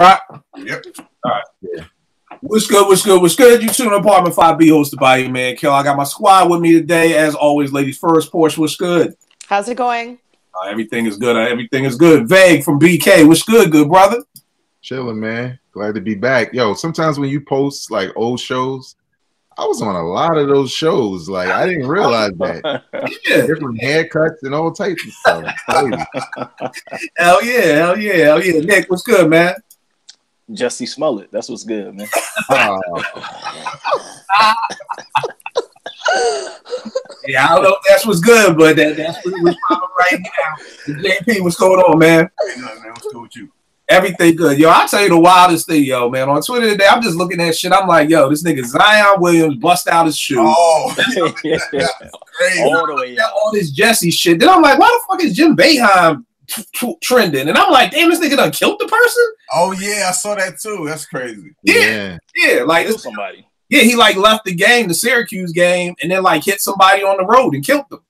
Right. Yep. All right. Yeah. What's good? What's good? What's good? You tune in Apartment 5B, hosted by your man Kill. I got my squad with me today, as always. Ladies first. Porsche, what's good? How's it going? Everything is good. Everything is good. Vague from BK, what's good, good brother? Chilling, man. Glad to be back. Yo, sometimes when you post like old shows, I was on a lot of those shows. Like I didn't realize that. Yeah. Different haircuts and all types of stuff. Hell yeah, hell yeah, hell yeah. Nick, what's good, man? Jussie Smollett. That's what's good, man. Yeah, I don't know if that's what's good, but that's what we're right now. JP, what's going on, man? Hey, man, what's good with you? Everything good. Yo, I'll tell you the wildest thing, yo, man. On Twitter today, I'm just looking at shit. I'm like, yo, this nigga Zion Williams bust out his shoe. Oh, yeah. Crazy. All the way out. All this Jesse shit. Then I'm like, why the fuck is Jim Boeheim trending? And I'm like, damn, this nigga done killed the person? Oh, yeah, I saw that too. That's crazy. Yeah. Like Kill somebody. Yeah, he like left the game, the Syracuse game, and then like hit somebody on the road and killed them.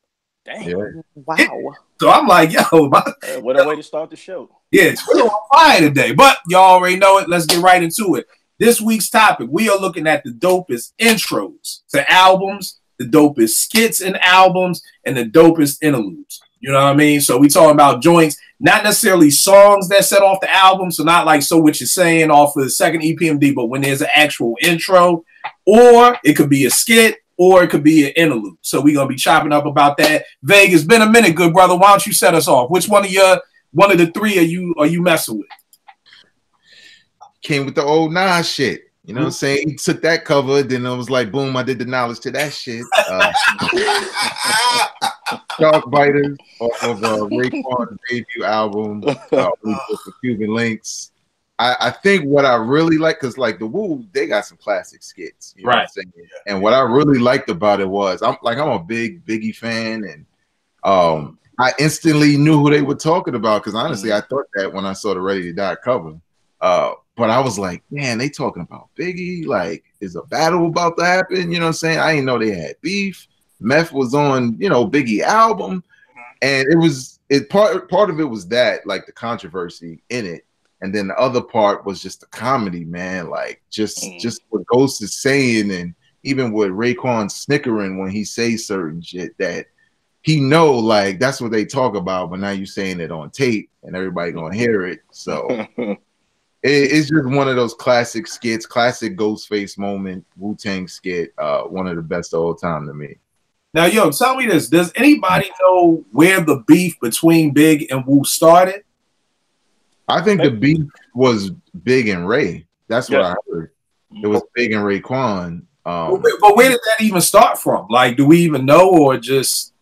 Damn. Yeah. Wow. Yeah. So I'm like, yo, What a way to start the show. Yeah, it's on fire today. But y'all already know it. Let's get right into it. This week's topic, we are looking at the dopest intros to albums, the dopest skits in albums, and the dopest interludes. You know what I mean? So we talking about joints, not necessarily songs that set off the album. So not like So What You're Saying off of the second EPMD, but when there's an actual intro, or it could be a skit, or it could be an interlude. So we're gonna be chopping up about that. Vague, it's been a minute, good brother. Why don't you set us off? Which one of the three are you messing with? Came with the old Nas shit. You know what I'm saying? He took that cover, then it was like, boom, I did the knowledge to that shit. Shark Biters off of Raekwon's debut album, with the Cuban Links. I think what I really like, because like the Wu, they got some classic skits, you know what I'm saying? And what I really liked about it was, I'm a big Biggie fan, and I instantly knew who they were talking about, because honestly, I thought that when I saw the Ready to Die cover. But I was like, man, they talking about Biggie. Like, is a battle about to happen? You know what I'm saying? I didn't know they had beef. Meth was on, Biggie album, and part of it was that, like, the controversy in it, and then the other part was just the comedy, man. Like, just what Ghost is saying, and even with Raekwon snickering when he says certain shit that he know, like, that's what they talk about, but now you saying it on tape, and everybody gonna hear it, so. It's just one of those classic skits, classic Ghostface moment, Wu-Tang skit, one of the best of all time to me. Now, yo, tell me this. Does anybody know where the beef between Big and Wu started? I think the beef was Big and Ray. That's what I heard. It was Big and Raekwon. But where did that even start from? Like, do we even know, or just...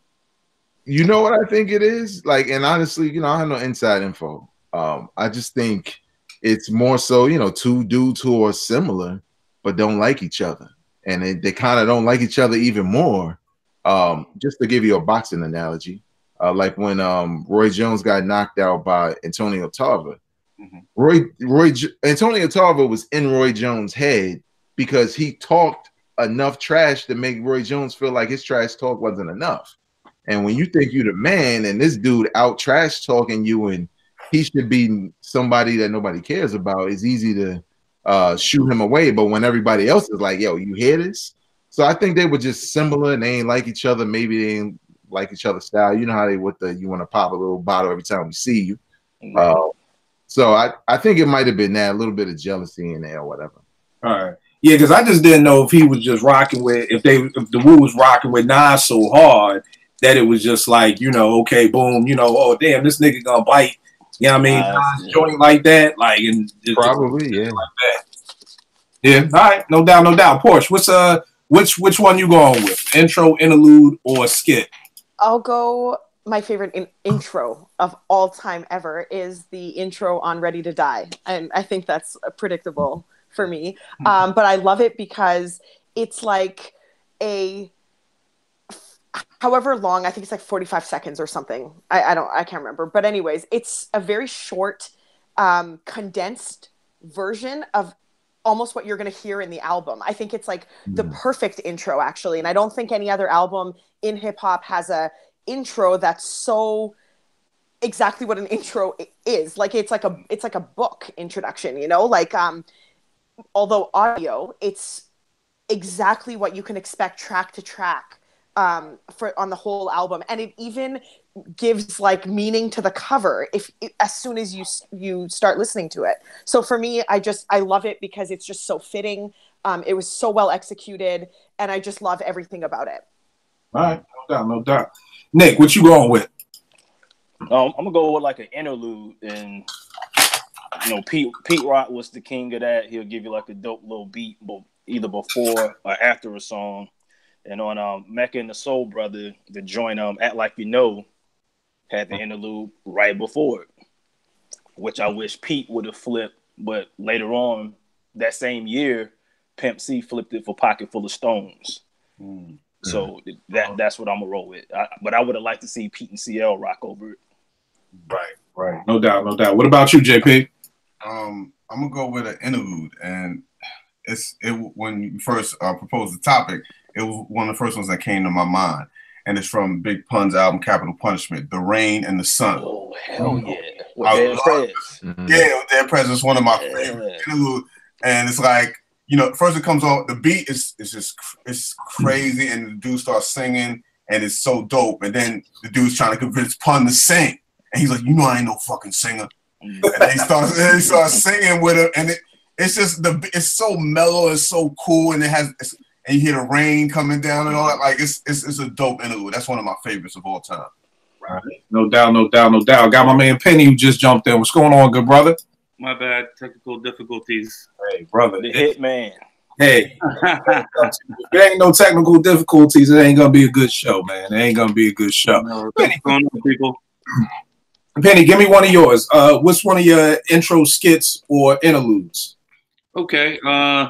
You know what I think it is? Like, and honestly, I have no inside info. I just think... It's more so, two dudes who are similar but don't like each other, and they kind of don't like each other even more. Just to give you a boxing analogy, like when Roy Jones got knocked out by Antonio Tarver. Antonio Tarver was in Roy Jones' head because he talked enough trash to make Roy Jones feel like his trash talk wasn't enough. And when you think you're the man, and this dude out trash talking you, and he should be somebody that nobody cares about, it's easy to shoot him away. But when everybody else is like, yo, you hear this? So I think they were just similar, and they ain't like each other. Maybe they ain't like each other's style. You know how they you want to pop a little bottle every time we see you. So I think it might have been that, a little bit of jealousy in there or whatever. All right. Yeah, because I just didn't know if he was just rocking with, if the Wu was rocking with Nas so hard that it was just like, okay, boom, oh, damn, this nigga gonna bite. You know what I mean? Joint like that, like, and probably, yeah. Like that. Yeah, all right, no doubt. Porsche, which one you going with? Intro, interlude, or skit? I'll go. My favorite intro of all time ever is the intro on Ready to Die, and I think that's predictable for me. But I love it because it's like however long, I think it's like 45 seconds or something. I can't remember. But anyways, it's a very short, condensed version of almost what you're going to hear in the album. I think it's like the perfect intro, actually. And I don't think any other album in hip hop has a intro that's so exactly what an intro is. Like it's like a book introduction, you know, like although audio, it's exactly what you can expect track to track on the whole album, and it even gives like meaning to the cover as soon as you start listening to it. So for me, I love it because it's just so fitting. It was so well executed, and I just love everything about it. All right, no doubt. Nick, what you going with? I'm gonna go with like an interlude, and you know, Pete Rock was the king of that. He'll give you like a dope little beat, either before or after a song. And on Mecca and the Soul Brother, the joint Act Like You Know had the interlude right before it, which I wish Pete would have flipped, but later on that same year, Pimp C flipped it for Pocket Full of Stones. So that's what I'm gonna roll with. But I would have liked to see Pete and CL rock over it. Right. No doubt. What about you, JP? I'm gonna go with an interlude, and when you first proposed the topic, it was one of the first ones that came to my mind, and it's from Big Pun's album Capital Punishment, "The Rain and the Sun." Oh hell yeah! With Dead Prez. Yeah, Dead Prez is one of my favorite interlude, and it's like, you know, first it comes on, the beat is it's crazy, and the dude starts singing, and it's so dope, and then the dude's trying to convince Pun to sing, and he's like, you know, I ain't no fucking singer. And he starts singing with her, and it's just it's so mellow and so cool, and and you hear the rain coming down and all that. Like it's a dope interlude. That's one of my favorites of all time. Right. No doubt. Got my man Penny who just jumped in. What's going on, good brother? My bad, technical difficulties. Hey, brother. The hit man. Hey. If there ain't no technical difficulties, it ain't gonna be a good show, man. It ain't gonna be a good show. What's going on, people? Penny, give me one of yours. What's one of your intro skits or interludes? Okay.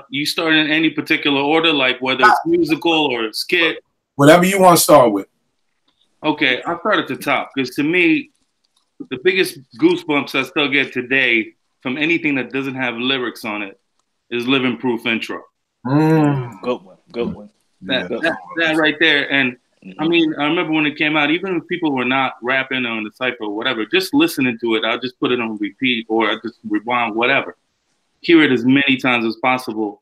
You start in any particular order, like whether it's musical or skit? Whatever you want to start with. Okay, I'll start at the top, because to me, the biggest goosebumps I still get today from anything that doesn't have lyrics on it is Living Proof intro. Good one. That right there. And I mean, I remember when it came out, even if people were not rapping on the cypher or whatever, just listening to it, I'll just put it on repeat or I just rewind, whatever. Hear it as many times as possible.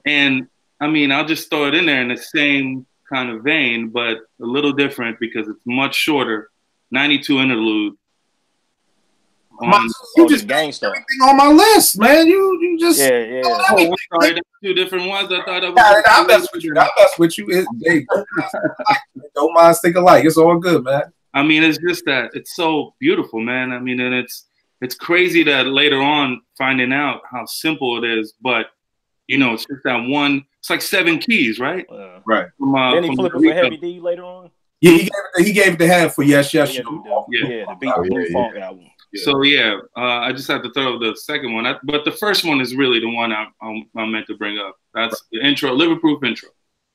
And I mean, I'll just throw it in there in the same kind of vein, but a little different because it's much shorter. 92 interlude. You just gangster everything on my list, man. You just Oh, sorry, that's two different ones. I thought I mess with you. Don't mind stick alike. It's all good, man. I mean, it's just that it's so beautiful, man. I mean, and it's crazy that later on finding out how simple it is, but you know, it's just that one. It's like 7 keys, right? Right. Then he flipped it for Heavy D later on. Yeah, he gave it to Head for Yes. The Beat Blue Funk album. Yeah. So I just have to throw the second one, but the first one is really the one I meant to bring up. That's the intro, Living Proof intro.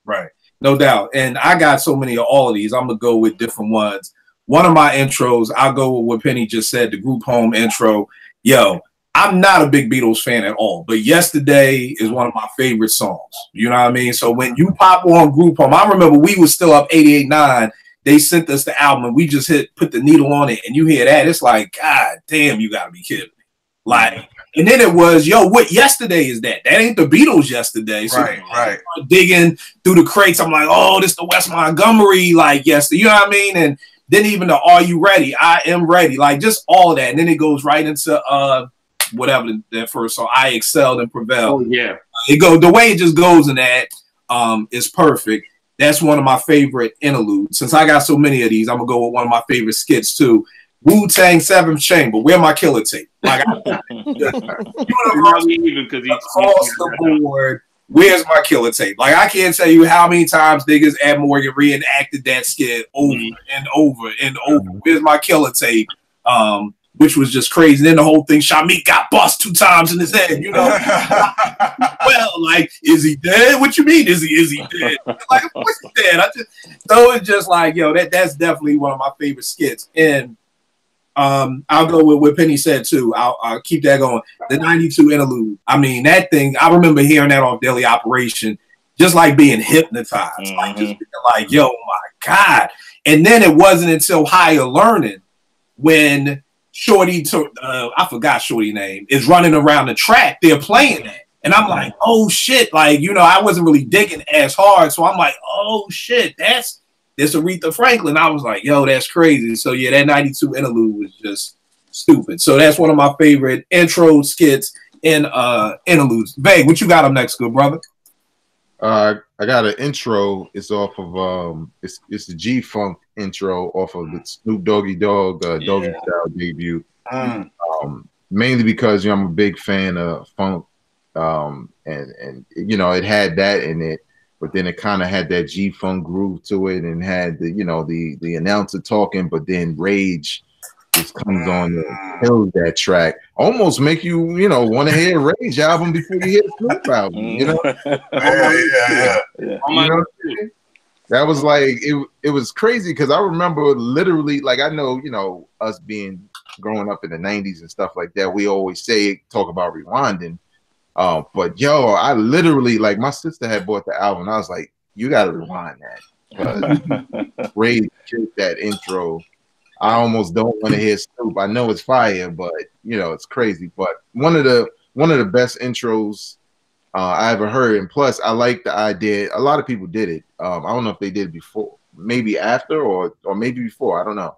Right, no doubt. And I got so many of all of these. I'm gonna go with different ones. One of my intros, I'll go with what Penny just said, the Group Home intro. Yo, I'm not a big Beatles fan at all, but Yesterday is one of my favorite songs. You know what I mean? So when you pop on Group Home, I remember we was still up 88.9. They sent us the album and we just put the needle on it, and you hear that, it's like, God damn, you gotta be kidding me. Like, and then it was, yo, what Yesterday is that? That ain't the Beatles Yesterday. So right. Digging through the crates, I'm like, oh, this the Wes Montgomery, like, Yesterday. You know what I mean? And then even the Are You Ready? I Am Ready. Like, just all of that. And then it goes right into whatever that first song, I Excelled and Prevailed. Oh, yeah. The way it just goes in that is perfect. That's one of my favorite interludes. Since I got so many of these, I'm gonna go with one of my favorite skits too. Wu-Tang 7th Chamber. Where my killer tape? Like, across the board. Where's my killer tape? Like, I can't tell you how many times niggas at Morgan reenacted that skit over and over and over. Where's my killer tape? Which was just crazy. And then the whole thing, Shamik got bust 2 times in his head, you know? Well, like, is he dead? What you mean, is he dead? Like, of course he's dead. So it's just like, yo, that's definitely one of my favorite skits. And I'll go with what Penny said too. I'll keep that going. The 92 interlude. I mean, that thing, I remember hearing that on Daily Operation, just like being hypnotized. Like, just being like, yo, my God. And then it wasn't until Higher Learning when Shorty took I forgot Shorty name is running around the track, they're playing that. And I'm like, oh shit, like, you know, I wasn't really digging as hard. So I'm like, oh shit, that's Aretha Franklin. I was like, yo, that's crazy. So yeah, that 92 interlude was just stupid. So that's one of my favorite intro skits in interludes. Vay, what you got up next, good brother? I got an intro. It's off of it's the G-Funk intro off of the Snoop Doggy Dogg Doggy Style debut. Mainly because, you know, I'm a big fan of funk, and you know, it had that in it, but then it kind of had that G-Funk groove to it, and had the, you know, the announcer talking, but then Rage just comes on and kills that track. Almost make you, you know, want to hear a Rage album before you hear the Snoop album. You know, Yeah. You know, that was like it was crazy because I remember literally, like, I know, you know, us being growing up in the 90s and stuff like that, we always talk about rewinding. But yo, I literally, like, my sister had bought the album and I was like, you gotta rewind that. Rage killed that intro. I almost don't want to hear Snoop. I know it's fire, but you know, it's crazy. But one of the best intros I ever heard. And plus, I like the idea. A lot of people did it. I don't know if they did it before, maybe after, or maybe before. I don't know.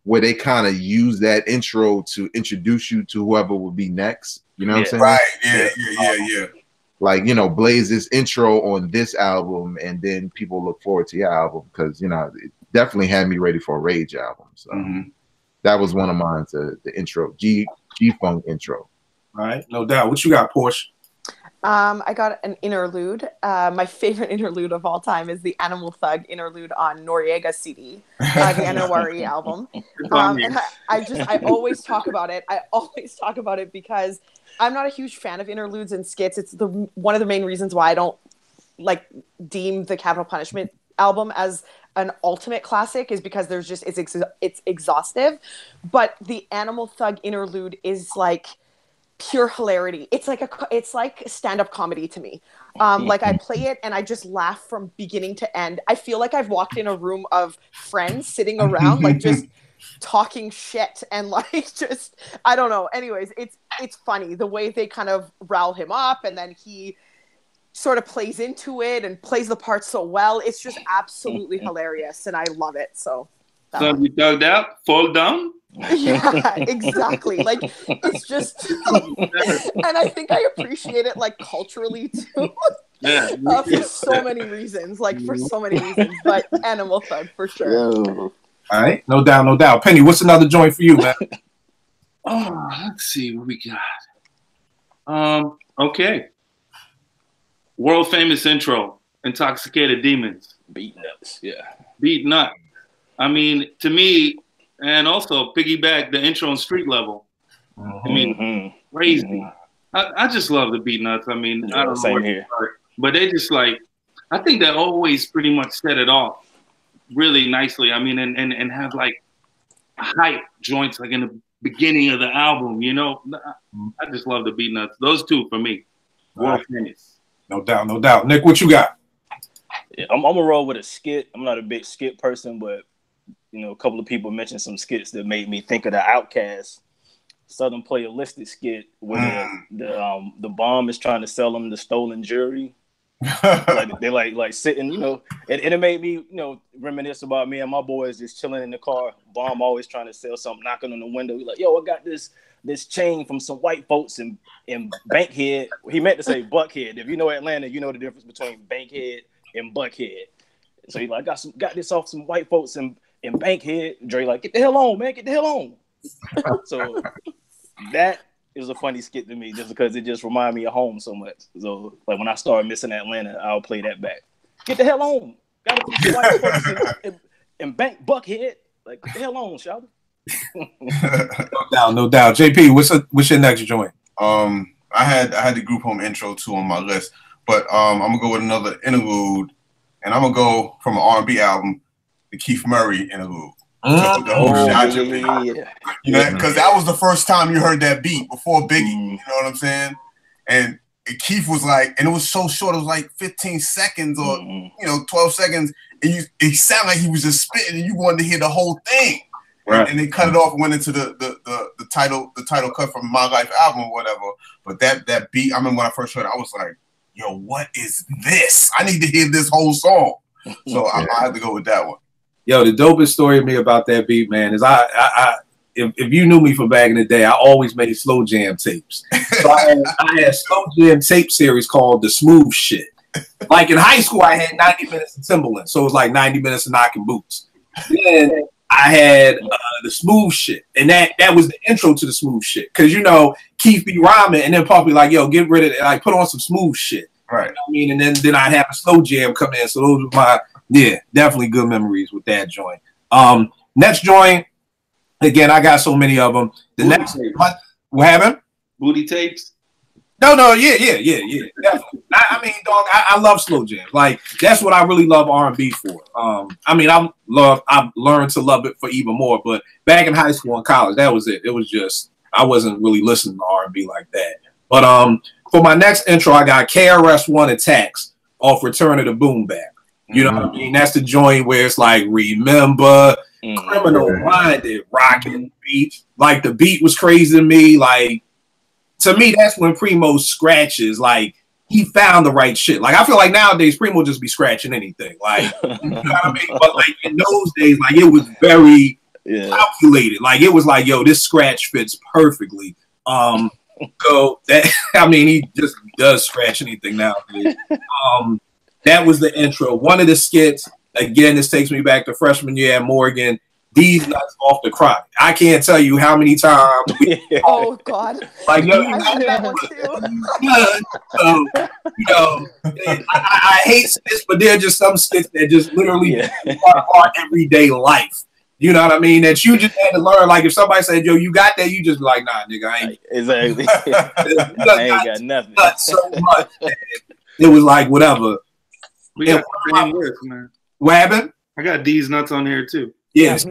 Where they kind of use that intro to introduce you to whoever would be next. You know what I'm saying? Right. Yeah. Like, you know, Blaze this intro on this album, and then people look forward to your album because, you know, it definitely had me ready for a Rage album. So that was one of mine. The intro, G-Funk intro. All right, no doubt. What you got, Porsche? I got an interlude. My favorite interlude of all time is the Animal Thug interlude on Noriega's CD, the Anawari album. And I always talk about it. I always talk about it because I'm not a huge fan of interludes and skits. It's one of the main reasons why I don't like deem the Capital Punishment album as an ultimate classic, is because there's just it's exhaustive. But the Animal Thug interlude is like pure hilarity. It's like stand-up comedy to me. Like, I play it and I just laugh from beginning to end. I feel like I've walked in a room of friends sitting around, like, just talking shit and like, just, I don't know. Anyways, it's funny the way they kind of rile him up, and then he sort of plays into it and plays the part so well. It's just absolutely hilarious, and I love it. So you thugged out, fall down. Yeah, exactly. Like, it's just, and I think I appreciate it, like, culturally too. For so many reasons, but Animal Thug for sure. All right, no doubt. Penny, what's another joint for you, man? Oh, let's see what we got. Okay, world famous intro, Intoxicated Demons. Beat nuts, yeah. Beat nuts. I mean, to me, and also piggyback the intro on Street Level. I mean, crazy. I just love the Beat Nuts. I mean, I don't know where to start, but they just, like, I think they always pretty much set it off really nicely. I mean, and have like hype joints like in the beginning of the album, you know. I just love the Beat Nuts. Those two for me. World famous. No doubt. Nick, what you got? Yeah, I'm gonna roll with a skit. I'm not a big skit person, but you know, a couple of people mentioned some skits that made me think of the Outkast Southern Playalistic skit where the bomb is trying to sell them the stolen jewelry. Like, they like sitting, you know, and it made me, you know, reminisce about me and my boys just chilling in the car. Bomb always trying to sell something, knocking on the window. He's like, yo, I got this chain from some white folks in Bankhead. He meant to say Buckhead. If you know Atlanta, you know the difference between Bankhead and Buckhead. So he like, got this off some white folks in Bankhead. Dre like, get the hell on, man, get the hell on. So that is a funny skit to me, just because it just reminded me of home so much. So like, when I started missing Atlanta, I'll play that back. Get the hell on. Got to put white folks in Buckhead. Like, get the hell on, shout. No doubt. JP, what's your next joint? I had the group home intro too on my list, but I'm gonna go with another interlude, and I'm gonna go from an R&B album, the Keith Murray interlude. The whole you know, because that was the first time you heard that beat before Biggie. You know what I'm saying? And Keith was like, and it was so short. It was like 15 seconds or you know, 12 seconds. And it sounded like he was just spitting, and you wanted to hear the whole thing. Right. And they cut it off and went into the title cut from My Life album or whatever. But that beat, I remember when I first heard it, I was like, yo, what is this? I need to hear this whole song. So I had to go with that one. Yo, the dopest story of me about that beat, man, is if you knew me from back in the day, I always made slow jam tapes. So I had slow jam tape series called The Smooth Shit. Like in high school, I had 90 minutes of Timberland. So it was like 90 minutes of Knocking Boots. Then I had The Smooth Shit. And that was the intro to The Smooth Shit. Because, you know, Keith be rhyming and then Puffy like, yo, get rid of it. Like, put on some smooth shit. Right. You know what I mean? And then I'd have a slow jam come in. So those were my, definitely good memories with that joint. Next joint, again, I got so many of them. The next, what happened? Booty Tapes? No, yeah, definitely. I mean, dog, I love slow jams. Like, that's what I really love R&B for. I mean, I've learned to love it for even more. But back in high school and college, that was it. It was just, I wasn't really listening to R&B like that. But for my next intro, I got KRS-One Attacks off Return of the Boom Bap. You know what I mean? That's the joint where it's like, remember, Criminal Minded, rocking beat. Like, the beat was crazy to me. Like, to me, that's when Primo scratches. Like, he found the right shit. Like, I feel like nowadays Primo just be scratching anything. Like, you know what I mean? But like in those days, like it was very calculated. Like it was like, yo, this scratch fits perfectly. So that, I mean, he just does scratch anything nowadays. That was the intro. One of the skits, again, this takes me back to freshman year at Morgan. These nuts off the crop. I can't tell you how many times. Oh God! Like yo, you got that one too. You know, I hate skits, but they're just some skits that just literally are our everyday life. You know what I mean? That you just had to learn. Like if somebody said, "Yo, you got that," you just be like, "Nah, nigga, I ain't." Exactly. I ain't got nothing. So much. It was like whatever. We got man. What happened? I got these nuts on here too. Yes, I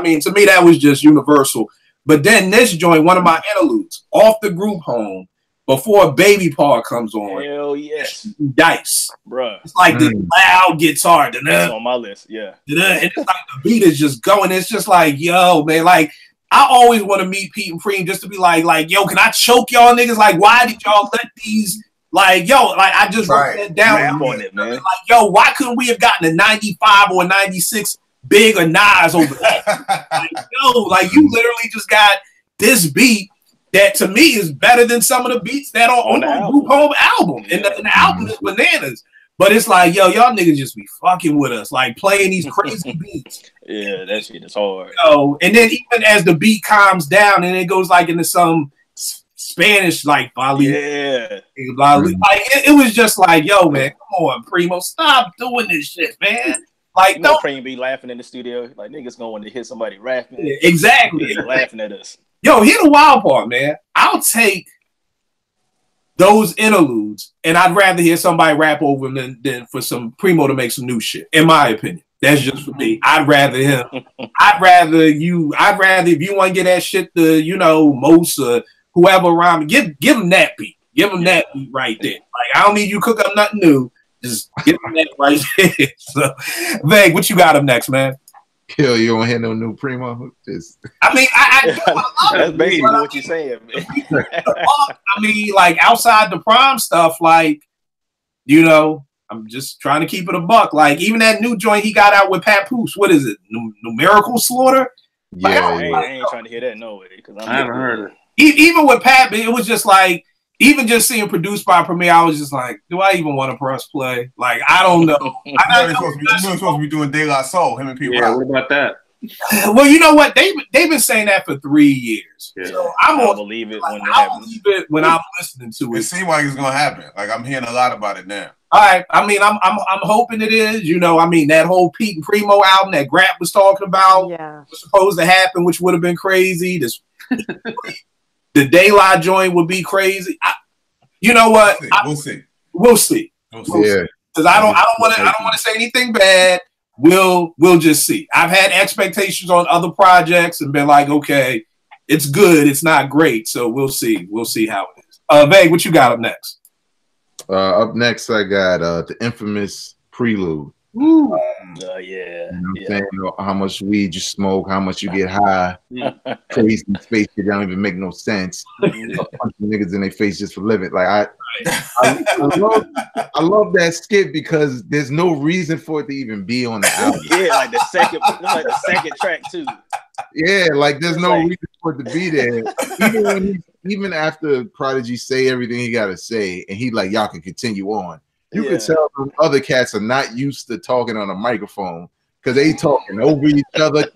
mean, to me that was just universal. But then this joint, one of my interludes, off the group home, before Baby Paw comes on. Hell yes, Dice, bruh. It's like the loud guitar. That's on my list. Yeah, and it's like the beat is just going. It's just like, yo, man, like I always want to meet Pete and Preem just to be like, yo, can I choke y'all niggas? Like, why did y'all let these? Like, yo, like I just wrote that down on it, man. Like, yo, why couldn't we have gotten a 95 or a 96? Big or Nas over that? Like, yo, like you literally just got this beat that to me is better than some of the beats that are on the Group Home album. And the album is bananas. But it's like, yo, y'all niggas just be fucking with us, like playing these crazy beats. Yeah, that shit is hard. So, and then even as the beat calms down and it goes like into some Spanish, like Bali. Yeah. Like it was just like, yo, man, come on, Primo, stop doing this shit, man. Like, you know, Preem be laughing in the studio. Like, niggas going to hear somebody rapping. Yeah, exactly. Laughing at us. Yo, here's the wild part, man. I'll take those interludes, and I'd rather hear somebody rap over them than for some Primo to make some new shit, in my opinion. That's just for me. I'd rather him. I'd rather if you want to get that shit to, you know, Mosa, whoever around me, give him that beat. Give him that beat right there. Like, I don't need you to cook up nothing new. Just give him that right there. So, Veg, what you got up next, man? Yo, you don't hear no new Primo? I mean, I that's basically what you're saying, man. I mean, like, outside the prime stuff, like, you know, I'm just trying to keep it a buck. Like, even that new joint he got out with Papoose, what is it? Numerical Slaughter? Like, yeah, I ain't trying to hear that no way. I haven't heard it. Even with Pat, it was just like, even just seeing produced by Premier, I was just like, do I even want to press play? Like, I don't know. You're supposed to be doing De La Soul, him and people. Yeah, what about that? Well, you know what? They've been saying that for 3 years. Yeah. So I'll believe it when it happens. Believe it when I'm listening to it. It seems like it's gonna happen. Like I'm hearing a lot about it now. All right. I mean, I'm hoping it is. You know, I mean, that whole Pete and Primo album that Grap was talking about was supposed to happen, which would have been crazy. The Daylight joint would be crazy. You know what? We'll see. Yeah, because I don't want to say anything bad. We'll just see. I've had expectations on other projects and been like, okay, it's good, it's not great, so we'll see. We'll see how it is. Veg, what you got up next? Up next, I got the infamous Prelude Yeah. You know what I'm saying? How much weed you smoke, how much you get high. Crazy space shit don't even make no sense. Punching niggas in their face just for living. Like I love that skit because there's no reason for it to even be on the album. Yeah, like the second track too. Yeah, like there's no reason for it to be there. Even after Prodigy say everything he gotta say, and he like, y'all can continue on. You can tell them other cats are not used to talking on a microphone because they talking over each other.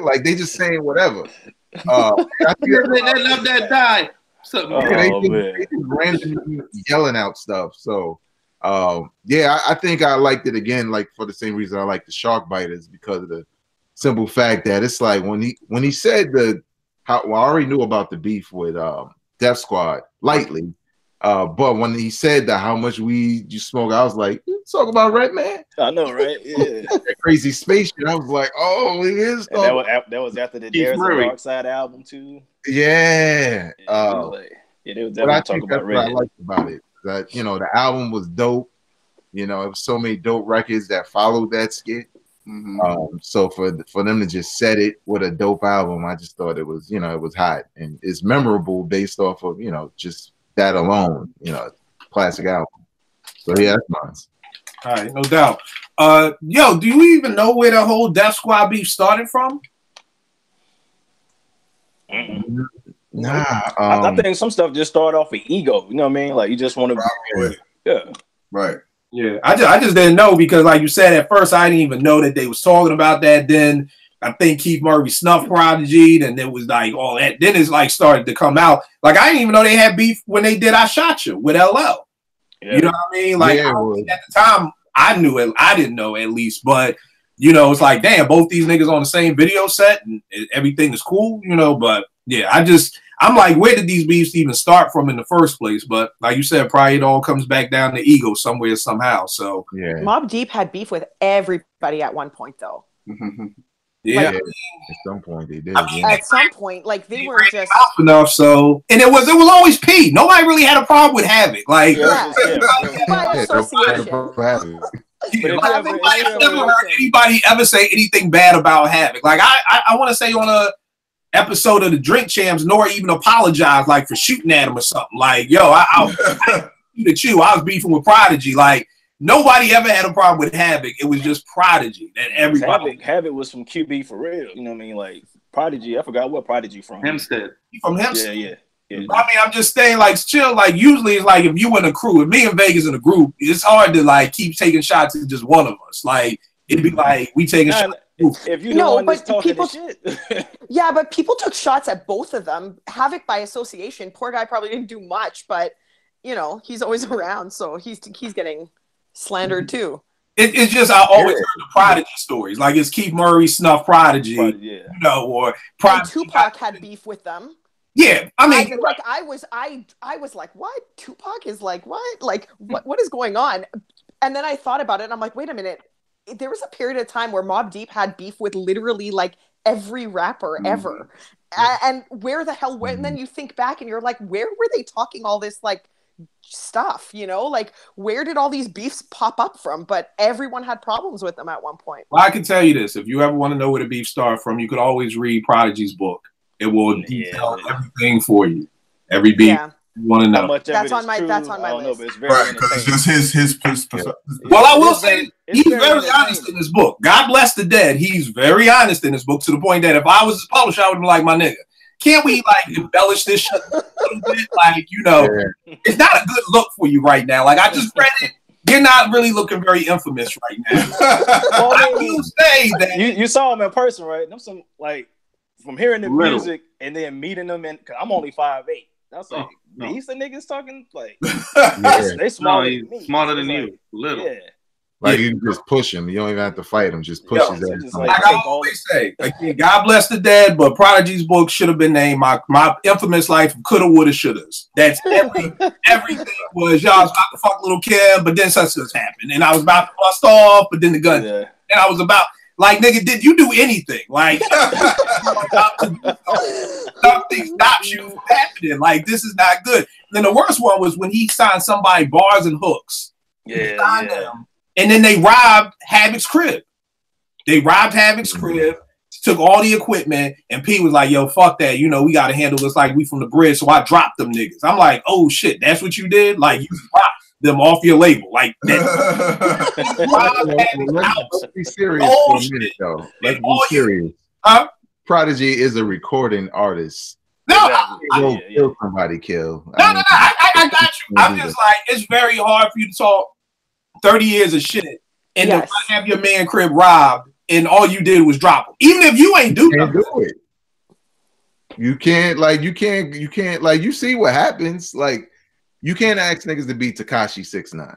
Like they just saying whatever. They love that die. They just randomly yelling out stuff. So I think I liked it again, like for the same reason I like the Shark Biters, because of the simple fact that it's like when he said I already knew about the beef with Def Squad lightly. But when he said that how much weed you smoke, I was like, talk about Redman. I know, right? Yeah. That crazy space shit. I was like, oh, he is. That was after the There's a Dark Side album too. Yeah. They was definitely talking about Redman. What I liked about it. That the album was dope. It was so many dope records that followed that skit. So for them to just set it with a dope album, I just thought it was it was hot and it's memorable based off of just that alone, classic album. So yeah, that's mine. All right, no doubt. Do you even know where the whole Def Squad beef started from? Nah, I think some stuff just started off with ego. You know what I mean? Like you just want to, right. Yeah, I just didn't know because, like you said, at first I didn't even know that they was talking about that. Then I think Keith Murray snuff Prodigy, and it was like all that. Then it's like started to come out. Like I didn't even know they had beef when they did "I Shot You" with LL. Yeah. You know what I mean? Like at the time, I knew it. I didn't know at least, but it's like, damn, both these niggas on the same video set and everything is cool. But yeah, I'm like, where did these beefs even start from in the first place? But like you said, probably it all comes back down to ego somewhere somehow. So yeah, Mobb Deep had beef with everybody at one point, though. Yeah, at some point they did. At some point, like they were just enough. So, and it was always P. Nobody really had a problem with Havoc. Like, by association. I've never heard anybody ever say anything bad about Havoc. Like, I want to say on a episode of the Drink Champs, Nora even apologized like for shooting at him or something. Like, yo, I was beefing with Prodigy. Like. Nobody ever had a problem with Havoc. It was just Prodigy that everybody. Havoc was from QB for real. You know what I mean? Like Prodigy. I forgot what Prodigy from. Hempstead. From Hempstead. Yeah. I mean, I'm just saying, like, chill. Like, usually it's like if you in a crew, if me and Vegas in a group, it's hard to like keep taking shots at just one of us. Like, it'd be like we taking shots. If you know, but people shit. Yeah, but people took shots at both of them. Havoc by association. Poor guy probably didn't do much, but he's always around, so he's getting slandered too. It's just I always heard the Prodigy stories. Like it's Keith Murray snuff Prodigy, or Prodigy. And Tupac had beef with them. Yeah, I mean, I was like, what? Tupac is like, what? Like, what is going on? And then I thought about it, and I'm like, wait a minute. There was a period of time where Mobb Deep had beef with literally like every rapper ever, and where the hell? And then you think back, and you're like, where were they talking all this like stuff, like where did all these beefs pop up from? But everyone had problems with them at one point. Well, I can tell you this: if you ever want to know where the beef started from, you could always read Prodigy's book. It will detail everything for you. Every beef you want to know. That's on my list. Right, because it's just his perspective. Well, I will say he's very honest in this book. God bless the dead. He's very honest in this book to the point that if I was his publisher, I would be like, my nigga, can't we like embellish this shit a little bit? Like, it's not a good look for you right now. Like, I just read it. You're not really looking very infamous right now. Well, I will say that you saw him in person, right? Them some like from hearing the music and then meeting them, and cause I'm only 5'8". That's like these the niggas talking like they smaller than me. Smaller than you, little. Yeah. Like you can just push him. You don't even have to fight him. Just push his ass. Like I always say, again, God bless the dead, but Prodigy's book should have been named my infamous life of coulda, woulda, shouldas. That's everything was y'all was about to fuck little Kim, but then such happened, and I was about to bust off, but then the gun, and I was about like nigga, did you do anything? Like something stops you from happening. Like this is not good. And then the worst one was when he signed somebody Bars and Hooks. Yeah. and then they robbed Havoc's crib. They robbed Havoc's crib, took all the equipment, and P was like, yo, fuck that. You know, we got to handle this like we from the bridge. So I dropped them niggas. I'm like, oh, shit, that's what you did? Like, you dropped them off your label. Like, that. Let's be serious for a minute, though. Let's be serious. Prodigy is a recording artist. No, kill somebody, kill. No, I got you. I'm just like, it's very hard for you to talk 30 years of shit and then have your man crib robbed and all you did was drop him. Even if you ain't do it. You can't, like, you see what happens. Like, you can't ask niggas to beat Tekashi 6ix9ine.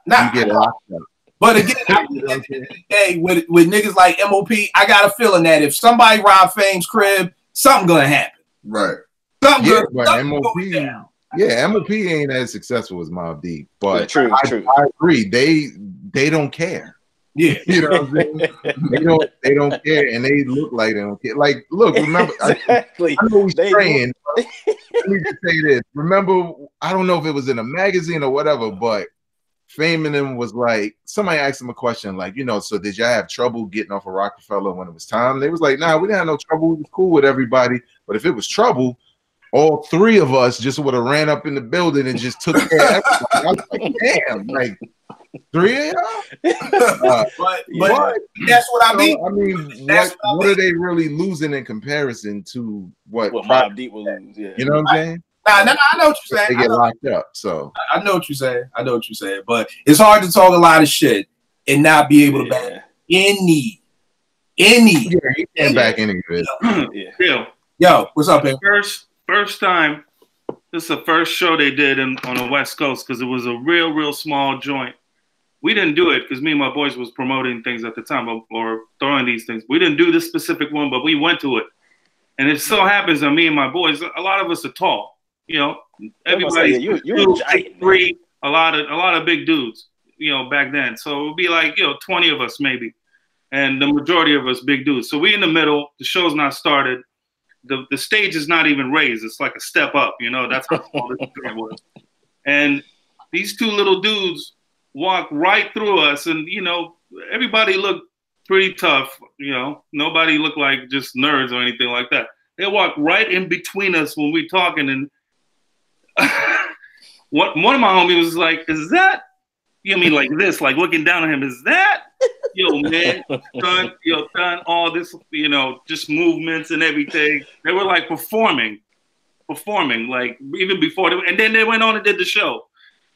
Nah. You get locked up. But again, at the end of the day, with niggas like MOP, I got a feeling that if somebody robbed Fame's crib, something gonna happen. Right. Something MOP ain't as successful as Mobb Deep, but true. I agree. They don't care. Yeah, you know what I'm saying? They don't care, and they look like they don't care. Like, look, remember, exactly. I know we're saying. Let me just say this. Remember, I don't know if it was in a magazine or whatever, but Fame and them was like, somebody asked him a question, like, you know, so did y'all have trouble getting off of Rockefeller when it was time? They was like, nah, we didn't have no trouble. We was cool with everybody. But if it was trouble, all three of us just would have ran up in the building and just took care of everybody. I was like, damn, like, three of y'all? But that's what I mean. I mean, what are they really losing in comparison to what Mobb Deep will lose? Yeah. You know what I'm saying? Nah, I know what you're saying. They get locked up, so I know what you're saying. But it's hard to talk a lot of shit and not be able to back any. Yeah, you can't back any of it. Yo, what's up, man? First time. This is the first show they did on the West Coast because it was a real small joint. We didn't do it because me and my boys was promoting things at the time or throwing these things. We didn't do this specific one, but we went to it. And it so happens that me and my boys, a lot of us are tall. You know, everybody, you're a giant, 6'3", a lot of big dudes, you know, back then. So it would be like, you know, 20 of us maybe. And the majority of us big dudes. So we in the middle, the show's not started. The stage is not even raised. It's like a step up, you know, that's how small this thing was. And these two little dudes walk right through us and, you know, everybody looked pretty tough, you know, nobody looked like just nerds or anything like that. They walk right in between us when we talking and one of my homies was like, is that, you know, I mean, like this, like looking down on him, is that, yo, man, done all this, you know, just movements and everything. They were like performing, like even before, and then they went on and did the show.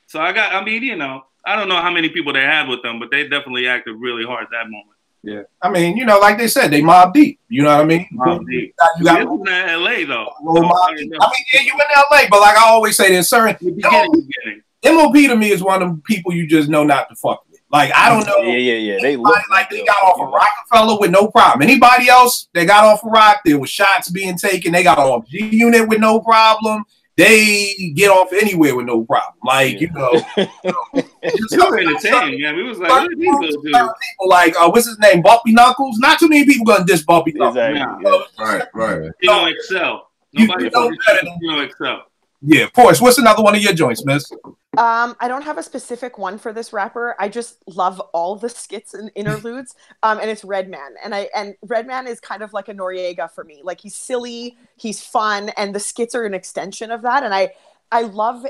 So I mean, you know, I don't know how many people they had with them, but they definitely acted really hard that moment. Yeah, I mean, you know, like they said, they Mobb Deep. You know what I mean? Mobb Deep. You got in LA though. I mean, yeah, you in LA, but like I always say, there's certain beginning. MOP to me is one of them people you just know not to fuck with. Like I don't know. Yeah. They look like they got off of Rockefeller with no problem. Anybody else they got off of Rock, there was shots being taken. They got off G-Unit with no problem. They get off anywhere with no problem. Like, you know, just entertaining. Yeah, we was like, people like, what's his name? Bumpy Knuckles. Not too many people gonna diss Bumpy Knuckles. Exactly. Yeah. Right. You know, Excel. Nobody knows better than you know Excel. Yeah, Porsche. What's another one of your joints, miss? I don't have a specific one for this rapper. I just love all the skits and interludes. And it's Redman. And Redman is kind of like a Noriega for me. Like he's silly, he's fun, and the skits are an extension of that. And I love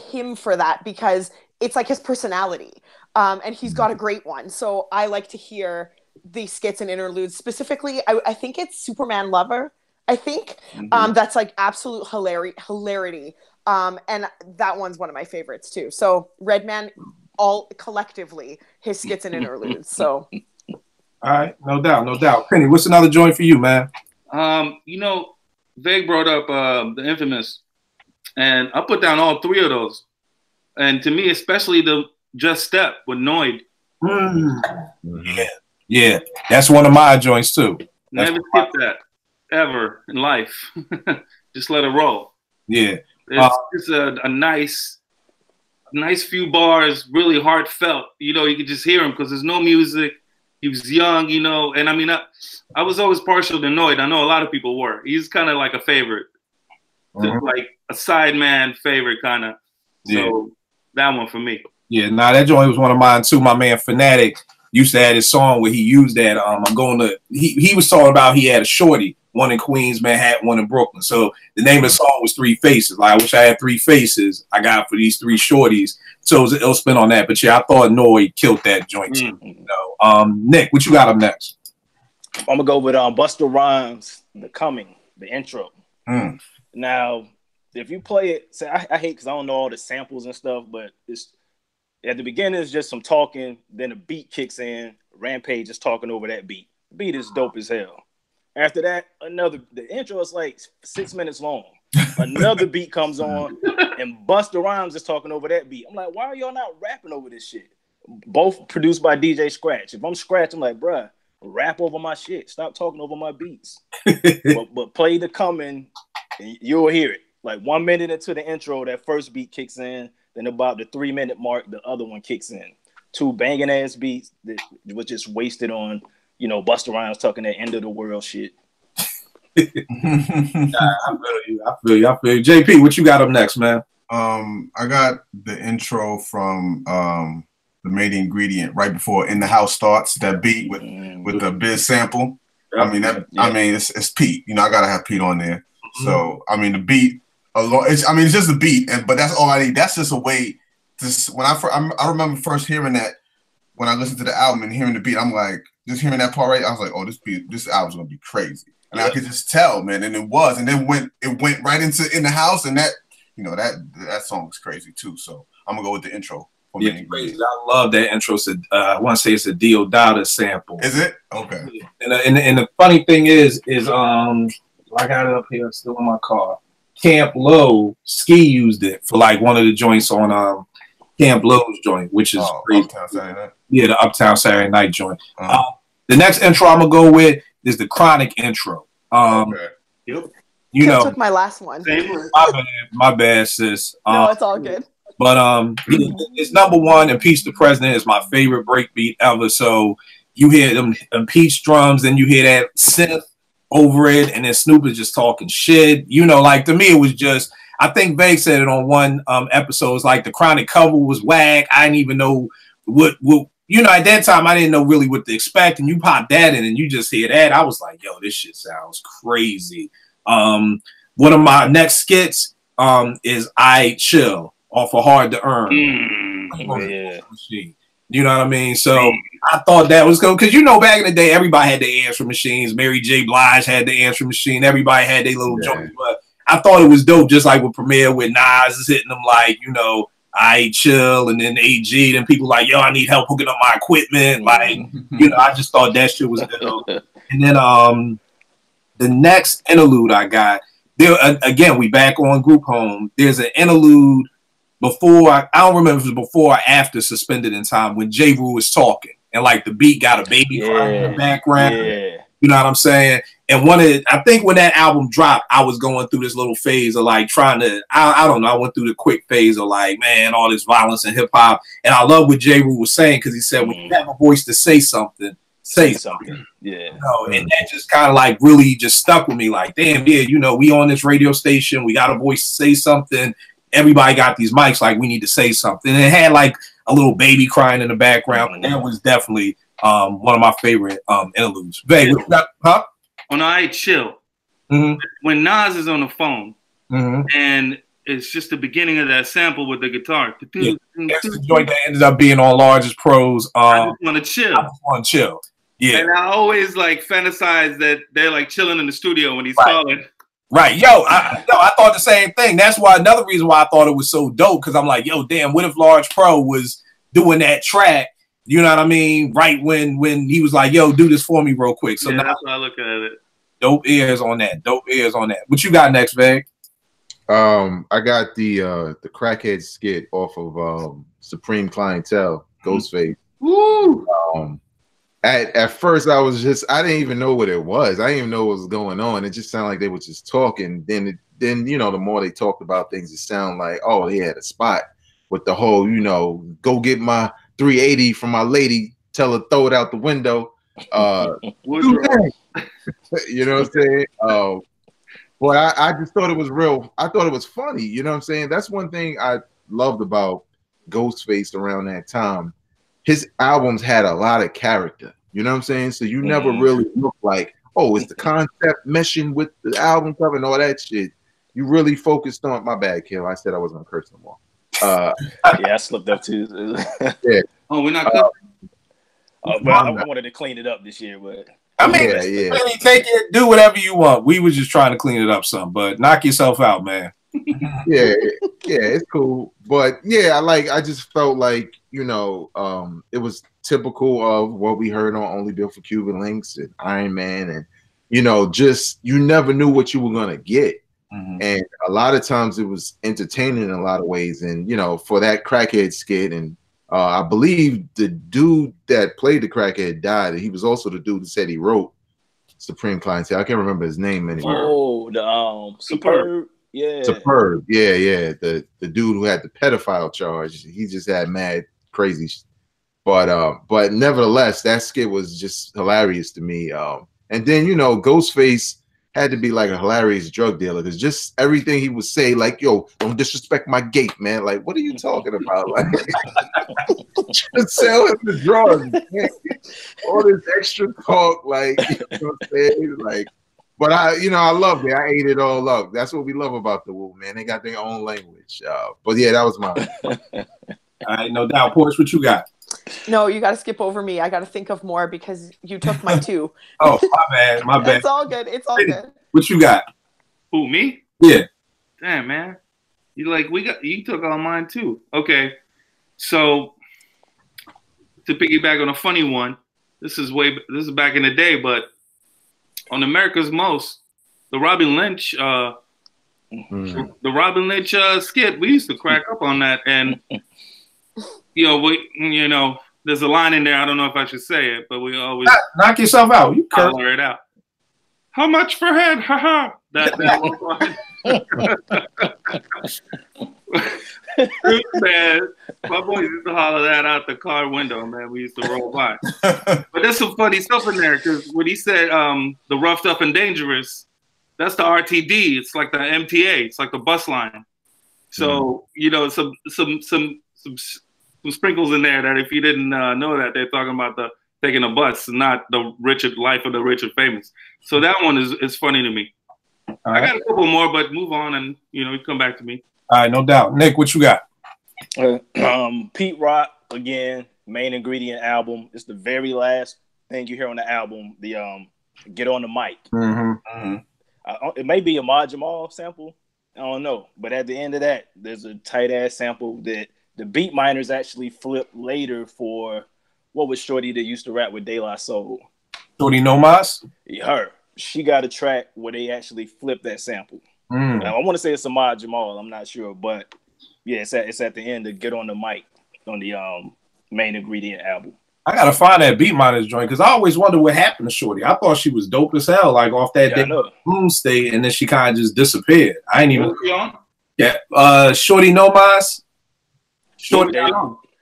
him for that because it's like his personality. And he's got a great one. So I like to hear the skits and interludes. Specifically, I think it's Superman Lover. I think that's like absolute hilarity. And that one's one of my favorites too. So Redman, all collectively, his skits and interludes. So, all right, no doubt. Penny, what's another joint for you, man? You know, Veg brought up the Infamous, and I put down all three of those. And to me, especially the Just Step with Noid. Yeah, that's one of my joints too. Never skip that ever in life. Just let it roll. Yeah. It's a nice few bars, really heartfelt. You know, you could just hear him because there's no music. He was young, you know, and I mean, I was always partial to Noid. I know a lot of people were. He's kind of like a favorite, like a sideman favorite kind of. So that one for me. Yeah, nah, that joint was one of mine too. My man Fanatic used to have his song where he used that. I'm going to. He was talking about he had a shorty, one in Queens, Manhattan, one in Brooklyn. So the name of the song was Three Faces. Like I wish I had three faces. I got for these three shorties. So it'll spin on that. But yeah, I thought Noy killed that joint too. You know, Nick, what you got up next? I'm gonna go with Busta Rhymes, The Coming, the intro. Now, if you play it, say I hate because I don't know all the samples and stuff, but it's at the beginning it's just some talking, then a beat kicks in. Rampage is talking over that beat. The beat is dope as hell. After that, the intro is like 6 minutes long. Another beat comes on, and Busta Rhymes is talking over that beat. I'm like, why are y'all not rapping over this shit? Both produced by DJ Scratch. If I'm Scratch, I'm like, bruh, rap over my shit. Stop talking over my beats. but play The Coming, and you'll hear it. Like 1 minute into the intro, that first beat kicks in. Then about the 3 minute mark, the other one kicks in. Two banging ass beats that was just wasted on, you know, Busta Rhymes talking that end of the world shit. I feel you. JP, what you got up next, man? I got the intro from the Made Ingredient right before In the House starts. That beat with the Biz sample. I mean it's Pete. You know, I gotta have Pete on there. So I mean the beat. It's just a beat, but that's all I need. That's just a way to. When I remember first hearing that when I listened to the album and hearing the beat, I'm like, just hearing that part right, I was like, oh, this album's gonna be crazy, and I could just tell, man, and it was, and then it went right into In the House, and that, you know, that song was crazy too. So I'm gonna go with the intro. Yeah, crazy. I love that intro. I want to say it's a Deodata sample. Is it? Okay. And the funny thing is I got it up here, still in my car. Camp Low, Ski used it for like one of the joints on Camp Low's joint, which is crazy. Uptown Saturday Night. Yeah, the Uptown Saturday Night joint. The next intro I'm gonna go with is the Chronic intro. Okay. You took my last one. My bad, sis. No, it's all good. But it's number one. Impeach the President is my favorite breakbeat ever. So you hear them impeach drums, and you hear that synth over it, and then Snoop is just talking shit. You know, like to me, it was just. I think Veg said it on one episode. It's like the Chronic cover was whack. I didn't even know what you know. At that time, I didn't know really what to expect, and you pop that in, and you just hear that. I was like, yo, this shit sounds crazy. One of my next skits is I Chill off of Hard to Earn. Yeah. You know what I mean? So I thought that was good because, you know, back in the day, everybody had their answer machines. Mary J. Blige had the answer machine. Everybody had their little joints. But I thought it was dope, just like with Premier, with Nas is hitting them like, you know, I Chill, and then AG, then people like, yo, I need help hooking up my equipment. Like, you know, I just thought that shit was dope. And then the next interlude I got, there again, we back on Group Home. There's an interlude before, I don't remember if it was before or after Suspended in Time, when J. Rue was talking and like the beat got a baby crying in the background. Yeah. You know what I'm saying? And I think when that album dropped, I was going through this little phase of like trying to, I don't know, I went through the quick phase of like, man, all this violence and hip hop. And I love what J. Rue was saying, because he said, when you have a voice to say something, say something. Yeah. You know, and that just kind of like really just stuck with me. Like, damn, yeah, you know, we on this radio station, we got a voice to say something. Everybody got these mics, like we need to say something. And it had like a little baby crying in the background, and that was definitely one of my favorite interludes. Babe, what you got, huh? On I Chill, when Nas is on the phone, and it's just the beginning of that sample with the guitar. Yeah. That's the joint that ended up being on Largest Pros. I just want to chill. I just want to chill. Yeah. And I always like fantasize that they're like chilling in the studio when he's calling. Right, yo, I thought the same thing. That's why another reason why I thought it was so dope, because I'm like, yo, damn, what if Large Pro was doing that track? You know what I mean? Right when he was like, yo, do this for me real quick. So yeah, now that's how I look at it. Dope ears on that. Dope ears on that. What you got next, Veg? I got the crackhead skit off of Supreme Clientele, Ghostface. Woo! At first, I didn't even know what it was. I didn't even know what was going on. It just sounded like they were just talking. Then you know, the more they talked about things, it sounded like, oh, they had a spot with the whole, you know, go get my 380 from my lady, tell her throw it out the window. You know what I'm saying? But I just thought it was real. I thought it was funny. You know what I'm saying? That's one thing I loved about Ghostface around that time, his albums had a lot of character. You know what I'm saying? So you never really look like, oh, is the concept meshing with the album cover and all that shit. You really focused on, my bad, Kill. I said I wasn't gonna curse no more. Yeah, I slipped up too. Yeah. Oh, we're not. But I wanted to clean it up this year, but I mean, take it, do whatever you want. We was just trying to clean it up some, but knock yourself out, man. Yeah, it's cool. But yeah, I just felt like, you know, it was typical of what we heard on Only Built for Cuban Links and Iron Man, and you know, just you never knew what you were gonna get. And a lot of times it was entertaining in a lot of ways. And you know, for that crackhead skit, and I believe the dude that played the crackhead died. He was also the dude that said he wrote Supreme Clientele. I can't remember his name anymore. Oh, the Superb. Yeah. Superb. Yeah. The dude who had the pedophile charge. He just had mad crazy. But nevertheless, that skit was just hilarious to me. And then, you know, Ghostface had to be like a hilarious drug dealer, because just everything he would say, like, yo, don't disrespect my gate, man. Like, what are you talking about? Like, just selling the drugs, man. All this extra talk, like, you know what I'm saying? Like, but I loved it. I ate it all up. That's what we love about the Wu, man. They got their own language. But yeah, that was mine. All right, no doubt. Porsche, what you got? No, you got to skip over me. I got to think of more because you took my two. Oh, my bad. It's all good. It's all good. What you got? Who, me? Yeah. Damn, man. You took all mine too. Okay. So to piggyback on a funny one, this is back in the day, but on America's Most, the Robin Lynch skit, we used to crack up on that, and there's a line in there. I don't know if I should say it, but we always knock yourself out. You holler it out. How much for head? Ha ha. That man, my boys used to holler that out the car window, man. We used to roll by. But there's some funny stuff in there, because when he said the roughed up and dangerous, that's the RTD. It's like the MTA. It's like the bus line. So some sprinkles in there that if you didn't know that, they're talking about taking a bus, not the life of the rich and famous. So that one is funny to me. I got a couple more, but move on, and you come back to me. All right, no doubt. Nick, what you got? Pete Rock, again, Main Ingredient album. It's the very last thing you hear on the album. The Get on the Mic. It may be a Ahmad Jamal sample. I don't know, but at the end of that, there's a tight ass sample that the Beat Miners actually flipped later for. What was Shorty that used to rap with De La Soul? Shorty No Mas? Her. She got a track where they actually flipped that sample. Now, I want to say it's Ahmad Jamal. I'm not sure. But, yeah, it's at the end to Get on the Mic on the Main Ingredient album. I got to find that Beat Miners joint, because I always wondered what happened to Shorty. I thought she was dope as hell, like off that Boom State, and then she kind of just disappeared. I ain't even... Yeah. Shorty No Mas? Shorty,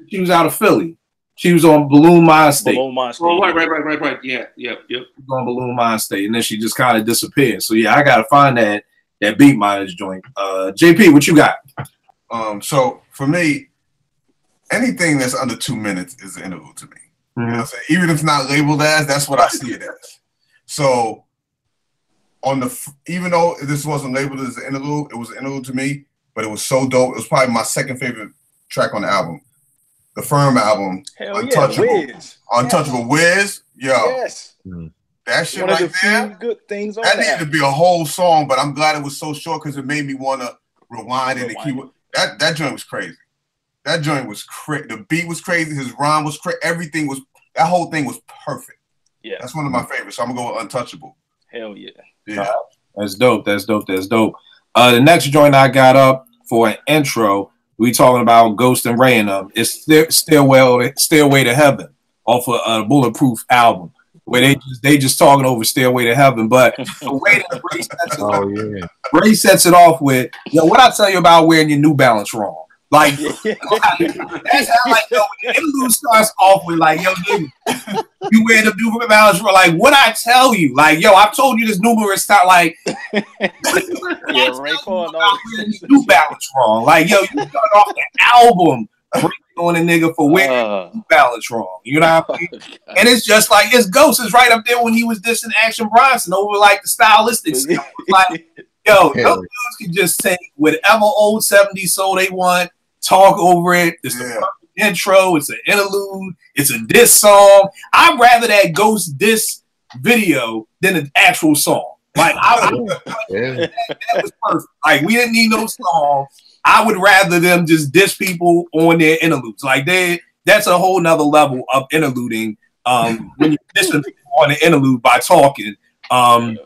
she was out of Philly. She was on Balloon Mind State. Oh, right. Yeah. She was on Balloon Mind State, and then she just kind of disappeared. So yeah, I gotta find that Beat Miners joint. JP, what you got? So for me, anything that's under 2 minutes is an interlude to me. You know what I'm saying? Even if it's not labeled as, that's what I see it as. So even though this wasn't labeled as an interlude, it was an interlude to me, but it was so dope. It was probably my second favorite track on the album. The Firm album, Hell Untouchable. Yeah, Untouchable Wiz, yo. Yes. That shit One of right the there. few good things on that needed to be a whole song, but I'm glad it was so short because it made me want to rewind and keep it. That joint was crazy. That joint was crazy. The beat was crazy. His rhyme was crazy. Everything was, that whole thing was perfect. Yeah. That's one of my favorites. So I'm going to go with Untouchable. Hell yeah. Yeah. That's dope. The next joint I got up for an intro, we talking about Ghost and Ray and them. It's Stairway to Heaven off of a Bulletproof album, where they just talking over Stairway to Heaven. But the way that Ray sets it off, Ray sets it off with, what I tell you about wearing your New Balance wrong. Like, that's how, like, when the interlude starts off with, like, nigga, you wear the New Balance wrong. Like, what I tell you? Like, I've told you this numerous times. Like, Ray Paul New Balance wrong. Like, you start off the album on a nigga for wearing balance wrong. You know what I mean? And it's just like his Ghost is right up there when he was dissing Action Bronson over like the stylistic stuff. Like, yo, those dudes can just take whatever old 70s soul they want, talk over it. It's the intro, it's an interlude, it's a diss song. I'd rather that Ghost diss video than an actual song. Like that was perfect. Like we didn't need no song. I would rather them just diss people on their interludes. Like that's a whole nother level of interluding. When you dissing people on the interlude by talking. And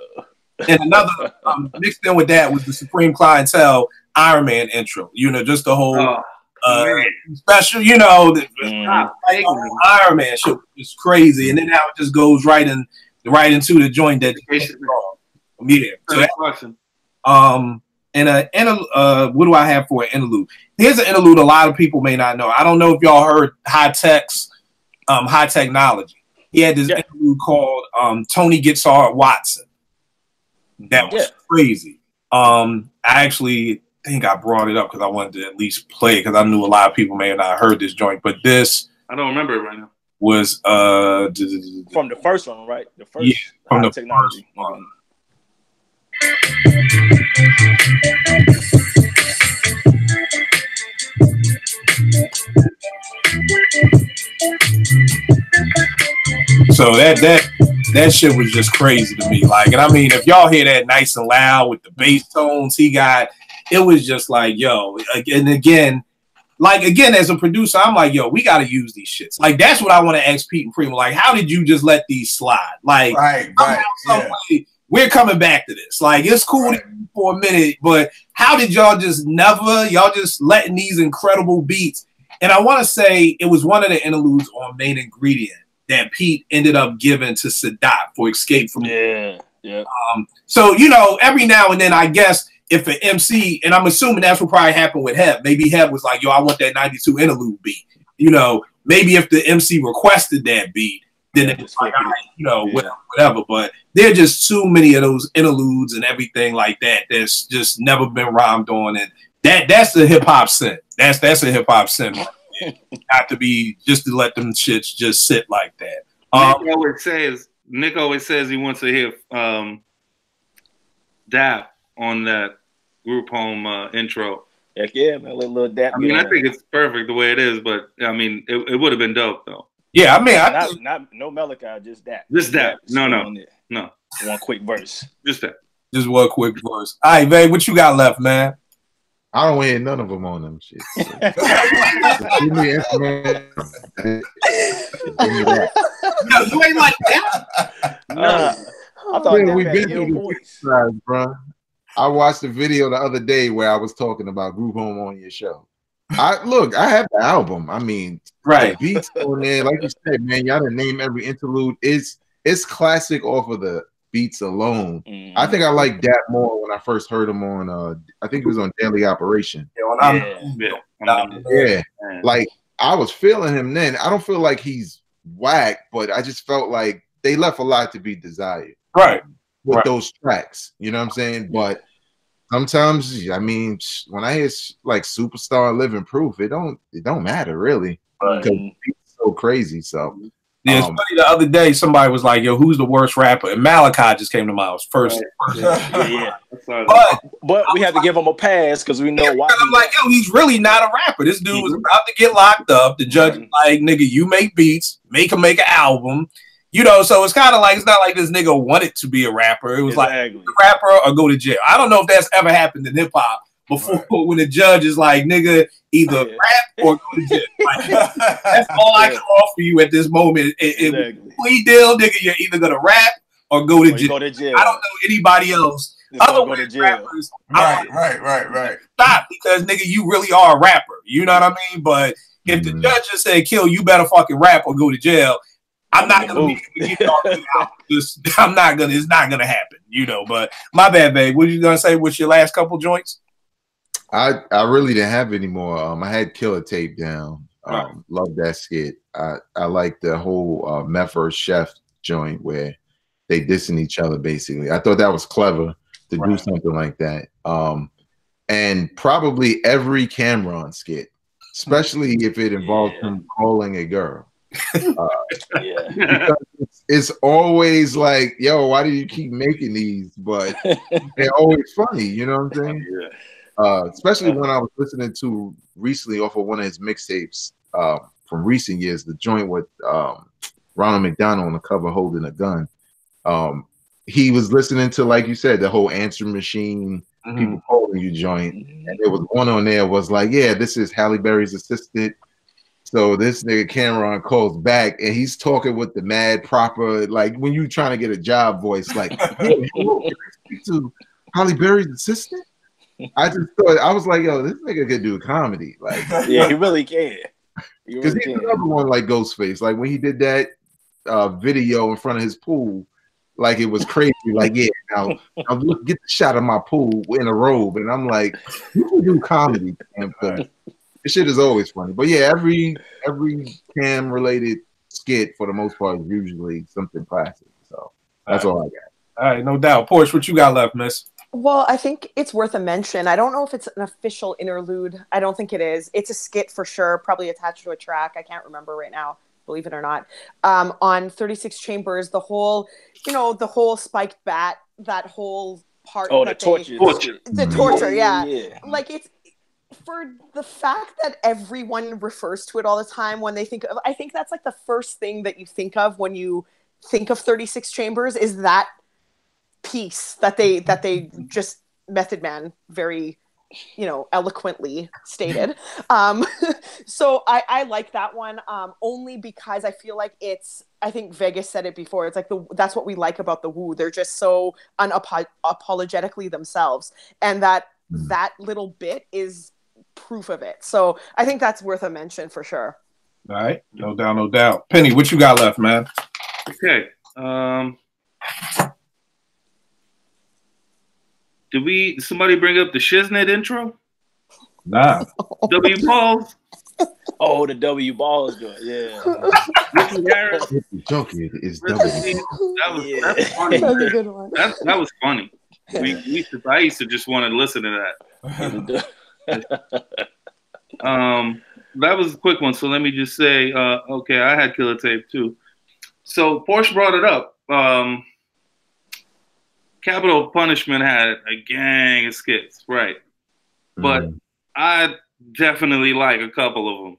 another mixed in with that was the Supreme Clientele Iron Man intro. You know, just the whole special. You know, the Iron Man shit is crazy, and then how it just goes right into the joint that. Yeah. So what do I have for an interlude? Here's an interlude a lot of people may not know. I don't know if y'all heard High Technology. He had this interlude called Tony Gets Hard Watson. That was crazy. I actually think I brought it up because I wanted to at least play it because I knew a lot of people may have not heard this joint. But this I don't remember it right now. Was from the first one, right? The first from the Technology. First one. So that shit was just crazy to me. Like, and I mean, if y'all hear that nice and loud with the bass tones he got, it was just like, yo. And again, as a producer, I'm like, yo, we got to use these shits. Like, that's what I want to ask Pete and Primo. Like, how did you just let these slide? Like, we're coming back to this. Like, it's cool for a minute, but how did y'all just letting these incredible beats? And I want to say it was one of the interludes on Main Ingredient that Pete ended up giving to Sadat for Escape from. Yeah. So, you know, every now and then, I guess, if an MC, and I'm assuming that's what probably happened with Heb, maybe Heb was like, yo, I want that 92 interlude beat. You know, maybe if the MC requested that beat, then it's like, you know, whatever. But there are just too many of those interludes and everything like that that's just never been rhymed on. And that's the hip hop sin. That's a hip hop sin. Not to be just to let them shits just sit like that. Nick always says he wants to hear Dap on that Group Home intro. Heck yeah, man, little Dap. I mean, I think it's perfect the way it is, but I mean, it would have been dope though. Yeah, I mean, not no Malachi, just that. Just that. No. One quick verse. Just that. Just one quick verse. All right, babe, what you got left, man? I don't hear none of them on them shit. So. Give me information. No, you ain't like that. I thought we've been through the bro. I watched a video the other day where I was talking about Group Home on your show. I have the album. I mean, right, the beats on there, like you said, man. Y'all didn't name every interlude. It's classic off of the beats alone. I think I liked that more when I first heard him on. I think it was on Daily Operation. Yeah. Like I was feeling him then. I don't feel like he's whack, but I just felt like they left a lot to be desired. Right. With those tracks, you know what I'm saying? But sometimes, I mean, when I hear like Superstar, Living Proof, it don't matter really because it's so crazy. So yeah, it's funny. The other day, somebody was like, "Yo, who's the worst rapper?" And Malachi just came to mind first. Yeah. But we had to give him a pass because we know why. I'm like, yo, he's really not a rapper. This dude was about to get locked up. The judge was like, nigga, you make beats, make him make an album. You know, so it's kind of like, it's not like this nigga wanted to be a rapper. It was like, a rapper or go to jail. I don't know if that's ever happened in hip hop before when the judge is like, nigga, either rap or go to jail. Like, that's all I can offer you at this moment. Plea deal, nigga, you're either going to rap or go to jail. I don't know anybody else. Other rappers, right. Stop, because nigga, you really are a rapper. You know what I mean? But if the judge just said, kill, you better fucking rap or go to jail. I'm not gonna it's not gonna happen, you know. But my bad, babe. What you gonna say? What's your last couple joints? I really didn't have any more. I had Killer Tape down. Love that skit. I like the whole Meth vs. Chef joint where they dissing each other basically. I thought that was clever to do something like that. And probably every Cameron skit. especially if it involves him calling a girl. It's always like, yo, why do you keep making these? But they're always funny, you know what I'm saying? Especially when I was listening to recently off of one of his mixtapes from recent years, the joint with Ronald McDonald on the cover holding a gun. He was listening to, like you said, the whole answer machine, people calling you joint. And there was one on there was like, yeah, this is Halle Berry's assistant. So this nigga Cameron calls back and he's talking with the mad proper, like when you trying to get a job voice, like, hey, hello, can I speak to Halle Berry's assistant? I just thought, I was like, yo, this nigga could do comedy. Like, yeah, he really can. Because he's another one like Ghostface. Like when he did that video in front of his pool, like it was crazy. Like, yeah, now look, get the shot of my pool in a robe. And I'm like, you can do comedy, man. This shit is always funny. But yeah, every Cam related skit for the most part is usually something classic. So that's all I got. All right, no doubt. Porsche, what you got left, miss? Well, I think it's worth a mention. I don't know if it's an official interlude. I don't think it is. It's a skit for sure, probably attached to a track. I can't remember right now, believe it or not. On 36 Chambers, the whole, the whole spiked bat, that whole part. Oh, the torture. The torture, yeah. Like it's, for the fact that everyone refers to it all the time when they think of, I think that's like the first thing that you think of when you think of 36 Chambers is that piece that they just Method Man very eloquently stated. So I like that one only because I feel like I think Vegas said it before, it's like that's what we like about the Wu. They're just so unapologetically themselves, and that little bit is proof of it. So I think that's worth a mention for sure. All right, no doubt. Penny, what you got left, man? Okay. Did somebody bring up the Shiznit intro? Nah. W Balls. Oh, the W Balls joint, yeah. The joke is W. That's funny. That's a good one. That was funny. I used to just want to listen to that. That was a quick one. So let me just say, okay, I had Killer Tape too. So Porsche brought it up. Capital Punishment had a gang of skits, right? But I definitely like a couple of them.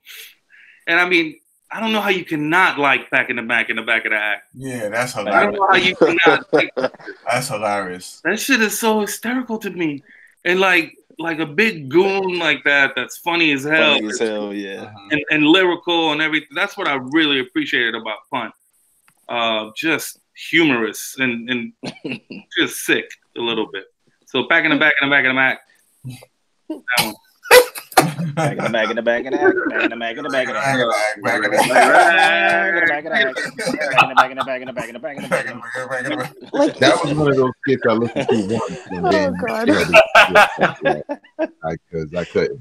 And I mean, I don't know how you cannot like Back in the Back of the Act. Yeah, that's hilarious. I don't know how you cannot like that. That's hilarious. That shit is so hysterical to me. And like a big goon like that's funny as hell. Funny as hell, yeah. And lyrical and everything. That's what I really appreciated about Pun. Just humorous and just sick a little bit. So Back in the Back. That one. Back in the back of the back of the back in the back in the back in the back in the back in the back in the back. Like that was one of those skits I listened to once. And then, I couldn't.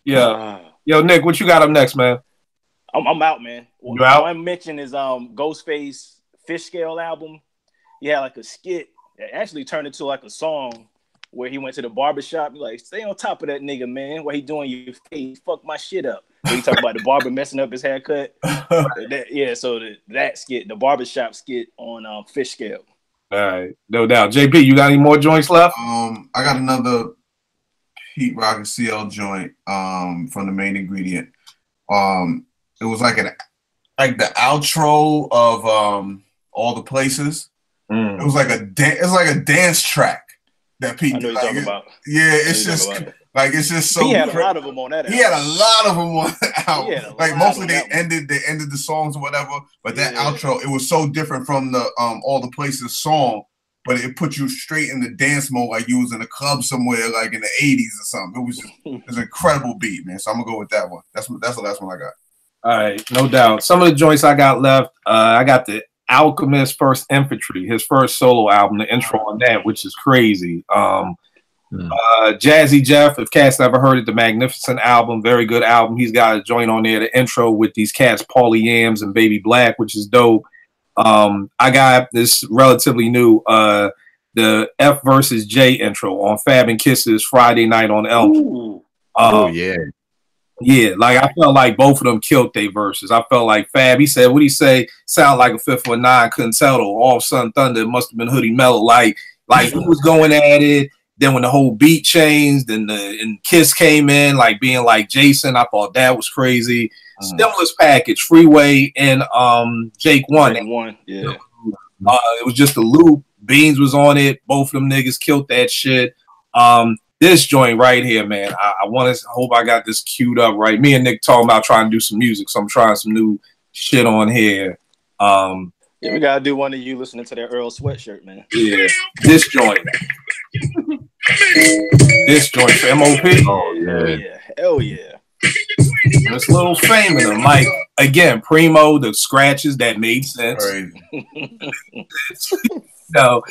Yeah. Yo, Nick, what you got up next, man? I'm out, man. You out? One mention is Ghostface Fish Scale album. He had like a skit that actually turned into like a song where he went to the barbershop. He's like, stay on top of that nigga, man. What he doing your face? Fuck my shit up. He talking about the barber messing up his haircut. So that skit, the barbershop skit on Fish Scale. All right, no doubt. JP, you got any more joints left? I got another Pete Rock and CL joint from the Main Ingredient. It was like the outro of All the Places. It was like a dance track that Pete. I know you're talking about. Yeah, it's just like it's just so. He had a lot of them on that. He had a lot of them on the album. Like mostly they ended the songs or whatever. But that outro, it was so different from the All the Places song. But it put you straight in the dance mode, like you was in a club somewhere, like in the 80s or something. It was an incredible beat, man. So I'm gonna go with that one. That's the last one I got. All right, no doubt. Some of the joints I got left, I got the Alchemist First Infantry, his first solo album, the intro on that, which is crazy. Jazzy Jeff, if cats ever heard it, the Magnificent album, very good album. He's got a joint on there, the intro with these cats, Paulie Yams and Baby Black, which is dope. I got this relatively new, the F versus J intro on Fab and Kisses Friday Night on Elm. Oh yeah. Yeah, like I felt like both of them killed their verses. I felt like Fab, he said, what he say? Sound like a fifth or a nine, couldn't tell though. All of a sudden Thunder, it must have been Hoodie Mellow. Like he was going at it. Then when the whole beat changed and Kiss came in, like being like Jason, I thought that was crazy. Stimulus package, Freeway, and Jake One. Yeah. It was just a loop. Beans was on it. Both of them niggas killed that shit. This joint right here, man. I hope I got this queued up right. Me and Nick talking about trying to do some music, so I'm trying some new shit on here. Yeah, we gotta do one of you listening to that Earl Sweatshirt, man. Yeah, this joint. This joint for MOP. Oh yeah, hell yeah. It's a little fame in them. Like again, Primo, the scratches that made sense. So,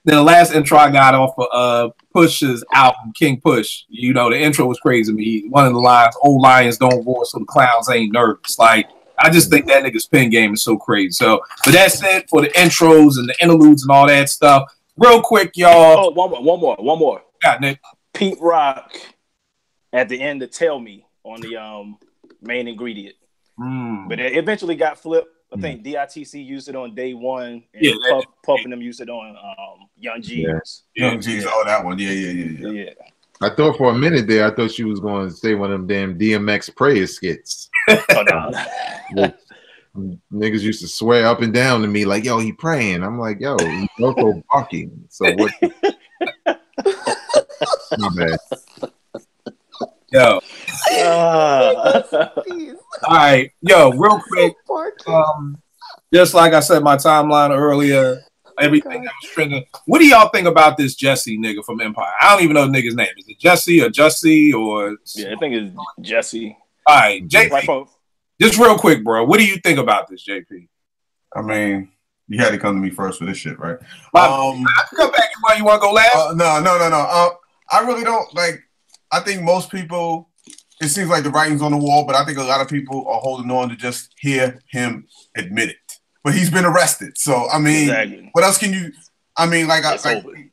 then the last intro I got off of Push's album, King Push. You know, the intro was crazy to me. One of the lines, "Old lions don't roar, so the clowns ain't nervous." Like, I just think that nigga's pen game is so crazy. So, but that's it for the intros and the interludes and all that stuff. Real quick, y'all. Oh, one more. Yeah, Nick. Pete Rock at the end to Tell Me on the main ingredient. But it eventually got flipped. I think DITC used it on day one, and Puff and them used it on Young G's. Young G's, that one. Yeah. I thought for a minute there, I thought she was going to say one of them damn DMX prayer skits. Niggas used to swear up and down to me like, yo, he praying. I'm like, yo, he's also barking. So what? My bad. Yo. All right, yo, real quick. Just like I said, my timeline earlier, everything that was trending. What do y'all think about this Jesse nigga from Empire? I don't even know the nigga's name. Is it Jesse or Jussie or? Yeah, I think it's Jesse. All right, JP. Just real quick, bro. What do you think about this, JP? I mean, you had to come to me first for this shit, right? I come back. You want to go last? No. I really don't like. I think most people, it seems like the writing's on the wall, but I think a lot of people are holding on to just hear him admit it. But he's been arrested, so I mean, What else can you? I mean,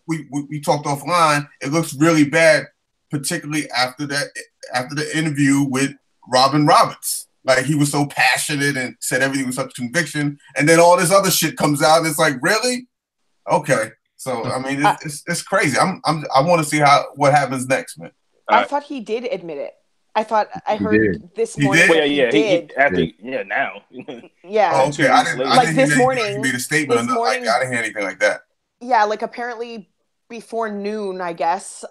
we talked offline. It looks really bad, particularly after the interview with Robin Roberts. Like he was so passionate and said everything with such conviction, and then all this other shit comes out, and it's like, really? Okay. So I mean, it's crazy. I want to see what happens next, man. I thought he did admit it. I heard this morning. Now. Yeah. Oh, okay. I didn't this hear morning. He made a statement. I didn't hear anything like that. Yeah, like apparently before noon, I guess,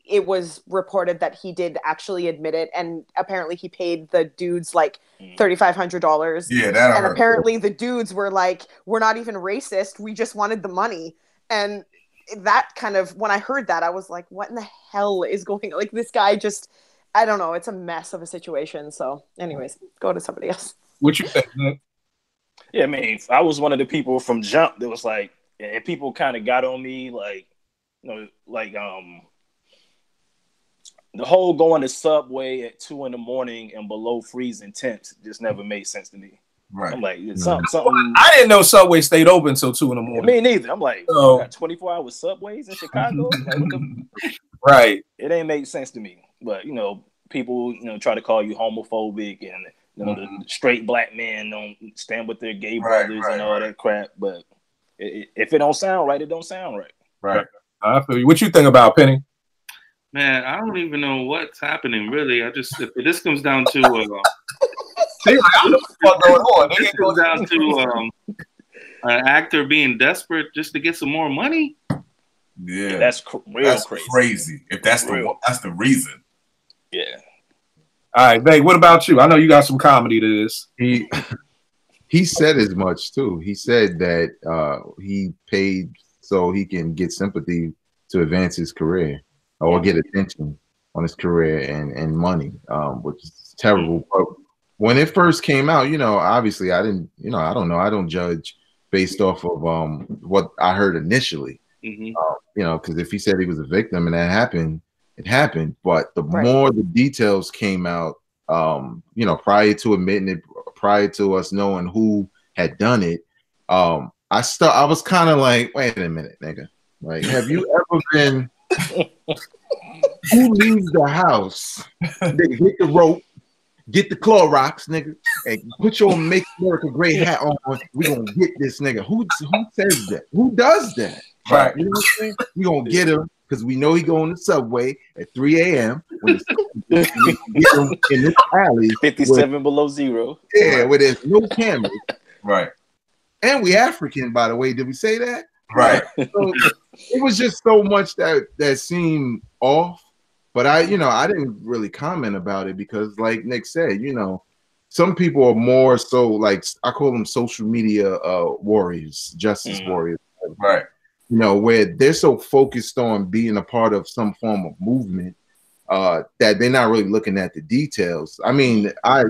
it was reported that he did actually admit it, and apparently he paid the dudes like $3,500. Yeah, that. And apparently the dudes were like, "We're not even racist. We just wanted the money." And that kind of, when I heard that, I was like, "What in the hell is going on?" Like this guy just, I don't know. It's a mess of a situation. So, anyways, go to somebody else. What you think, Nick? Yeah, I mean, I was one of the people from Jump that was like, and people kind of got on me, like, the whole going to Subway at 2 a.m. and below freezing temps just never made sense to me. Right. I'm like, something. I didn't know Subway stayed open until 2 a.m. Me neither. I'm like, got 24-hour Subways in Chicago? Like, right. It ain't make sense to me. But, people, try to call you homophobic and, the straight black men don't stand with their gay brothers and all that crap. But if it don't sound right, it don't sound right. Right. I feel you. What you think about, Penny? Man, I don't even know what's happening, really. If this comes down to see, like, I don't know what's going on. This comes down to an actor being desperate just to get some more money. Yeah, that's crazy. If that's the reason. Yeah. All right, Babe, what about you? I know you got some comedy to this. He said as much too. He said that he paid so he can get sympathy to advance his career or get attention on his career and money, which is terrible. But when it first came out, obviously I didn't, I don't know. I don't judge based off of what I heard initially, because if he said he was a victim and that happened, it happened. But the more the details came out, prior to admitting it, prior to us knowing who had done it, I was kind of like, wait a minute, nigga. Like, have you ever been who leaves the house? They get the rope, get the Clorox, nigga, and put your Make America Great hat on. We gonna get this nigga. Who says that? Who does that? Right. You know what I'm saying? We gonna get him because we know he go on the subway at 3 a.m. when we get him in this alley, 57 below zero. Yeah, where there's no cameras. Right. And we African, by the way. Did we say that? Right. So it was just so much that seemed off. But I didn't really comment about it because, like Nick said, some people are more so like, I call them social media warriors, justice warriors. Right. Where they're so focused on being a part of some form of movement that they're not really looking at the details. I mean, I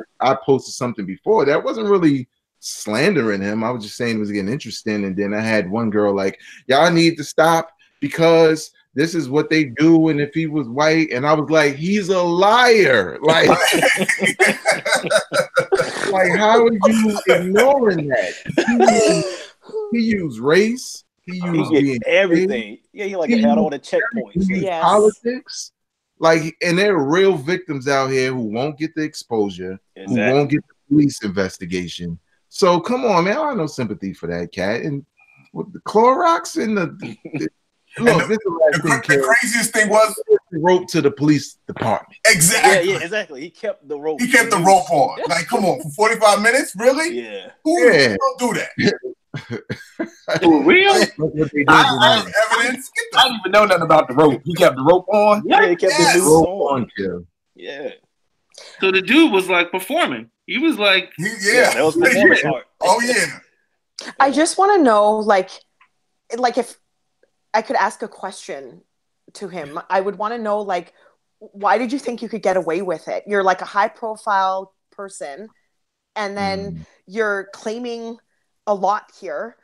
posted something before that wasn't really slandering him. I was just saying it was getting interesting. And then I had one girl like, y'all need to stop because this is what they do. And if he was white, and I was like, he's a liar. Like, like how are you ignoring that? He used race. He used everything. Yeah, he had all the checkpoints. Yes. Politics. Like, and there are real victims out here who won't get the exposure, who won't get the police investigation. So come on, man. I have no sympathy for that cat. And with the Clorox and the look, this is the craziest thing was the rope to the police department. Exactly. Yeah, exactly. He kept the rope. He kept the rope on. Like, come on, for 45 minutes, really? Yeah. Who don't do that? For real? I have evidence. I didn't even know nothing about the rope. He kept the rope on. Yeah, he kept the rope on. Yeah. So the dude was like performing. He was like, yeah, that was the performance part. Oh yeah. I just want to know, like if I could ask a question to him, I would want to know, like, why did you think you could get away with it? You're like a high profile person, and then you're claiming a lot here.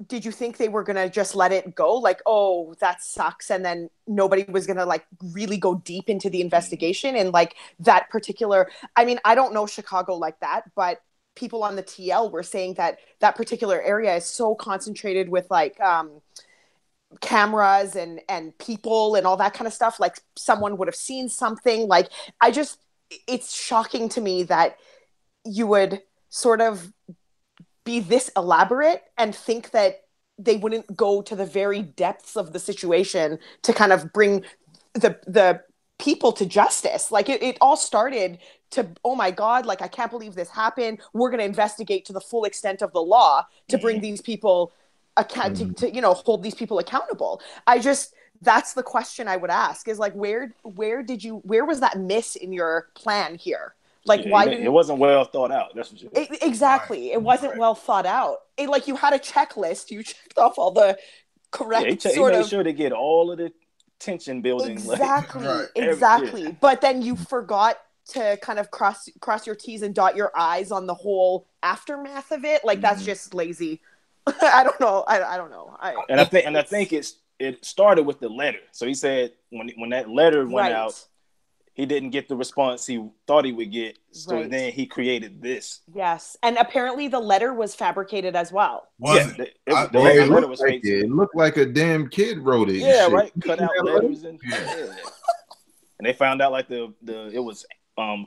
Did you think they were going to just let it go? Like, oh, that sucks. And then nobody was going to like really go deep into the investigation and like that particular, I mean, I don't know Chicago like that, but people on the TL were saying that that particular area is so concentrated with like, cameras and people and all that kind of stuff. Like someone would have seen something. Like, it's shocking to me that you would sort of be this elaborate and think that they wouldn't go to the very depths of the situation to kind of bring the people to justice. Like it all started to, oh my God, like I can't believe this happened. We're going to investigate to the full extent of the law to bring these people to hold these people accountable. That's the question I would ask is like, where was that miss in your plan here? Like, why didn't it wasn't well thought out? That's what exactly. Right. It wasn't well thought out. Like you had a checklist. You checked off all the correct he made sure to get all of the tension building. Exactly, exactly. But then you forgot to kind of cross your T's and dot your I's on the whole aftermath of it. Like that's just lazy. I don't know. I don't know. I think it started with the letter. So he said when that letter went out, he didn't get the response he thought he would get. So then he created this. Yes. And apparently the letter was fabricated as well. The letter was fake. It looked like a damn kid wrote it. Yeah, right. Cut out letters and they found out like it was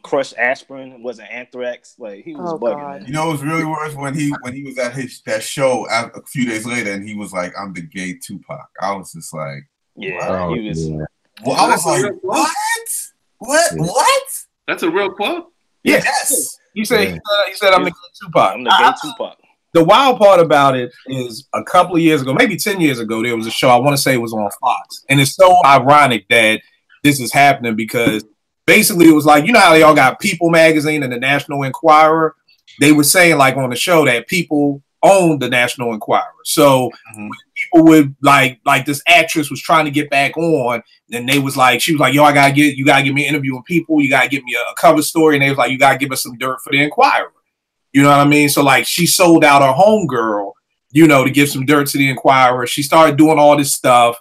crushed aspirin, it wasn't anthrax. Like he was bugging. God. You know, it was really worse when he was at that show a few days later, and he was like, "I'm the gay Tupac." I was just like, he was. Yeah. Well, I was like, "What? What? That's a real quote." Yes. You said he said I'm the gay Tupac. I'm the gay Tupac. The wild part about it is a couple of years ago, maybe 10 years ago, there was a show, I want to say it was on Fox. And it's so ironic that this is happening because basically it was like, you know how they all got People magazine and the National Enquirer? They were saying like on the show that People owned the National Enquirer. So people would like this actress was trying to get back on, and they was like, she was like, yo, you gotta give me an interview with People, you gotta give me a cover story, and they was like, you gotta give us some dirt for the Enquirer. You know what I mean? So like she sold out her homegirl, to give some dirt to the Enquirer. She started doing all this stuff,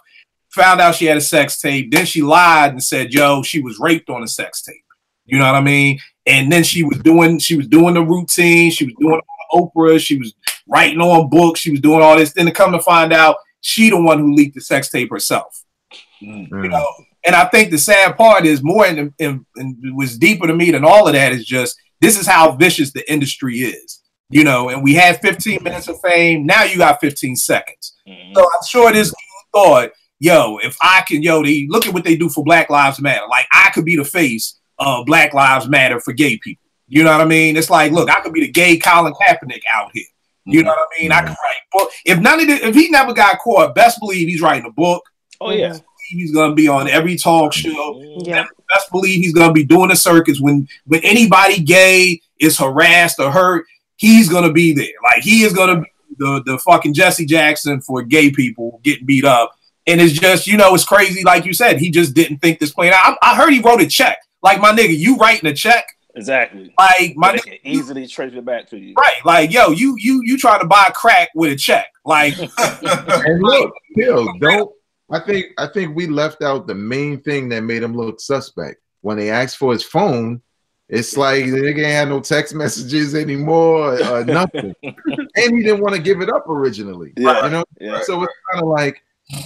found out she had a sex tape, then she lied and said, yo, she was raped on a sex tape. You know what I mean? And then she was doing the routine, she was doing Oprah, she was writing on books, she was doing all this. Then to come to find out, she the one who leaked the sex tape herself. You know, And I think the sad part is more and was deeper to me than all of that is just this is how vicious the industry is, you know. And we had 15 minutes of fame. Now you got 15 seconds. So I'm sure this dude thought, yo, if I can, they look at what they do for Black Lives Matter. Like I could be the face of Black Lives Matter for gay people. You know what I mean? It's like, look, I could be the gay Colin Kaepernick out here. You know what I mean? I could write book. If he never got caught, best believe he's writing a book. Oh yeah. He's gonna be on every talk show. Yeah. Best believe he's gonna be doing a circus when anybody gay is harassed or hurt, he's gonna be there. Like he is gonna be the fucking Jesse Jackson for gay people getting beat up. And it's just, it's crazy. Like you said, he just didn't think this playing out. I heard he wrote a check. Like my nigga, you writing a check. Exactly. Like my nigga, easily trace it back to you. Right. Like, yo, you try to buy crack with a check. Like and look, don't I think we left out the main thing that made him look suspect. When they asked for his phone, it's like they ain't had no text messages anymore, nothing. And he didn't want to give it up originally. Yeah. So it's kind of like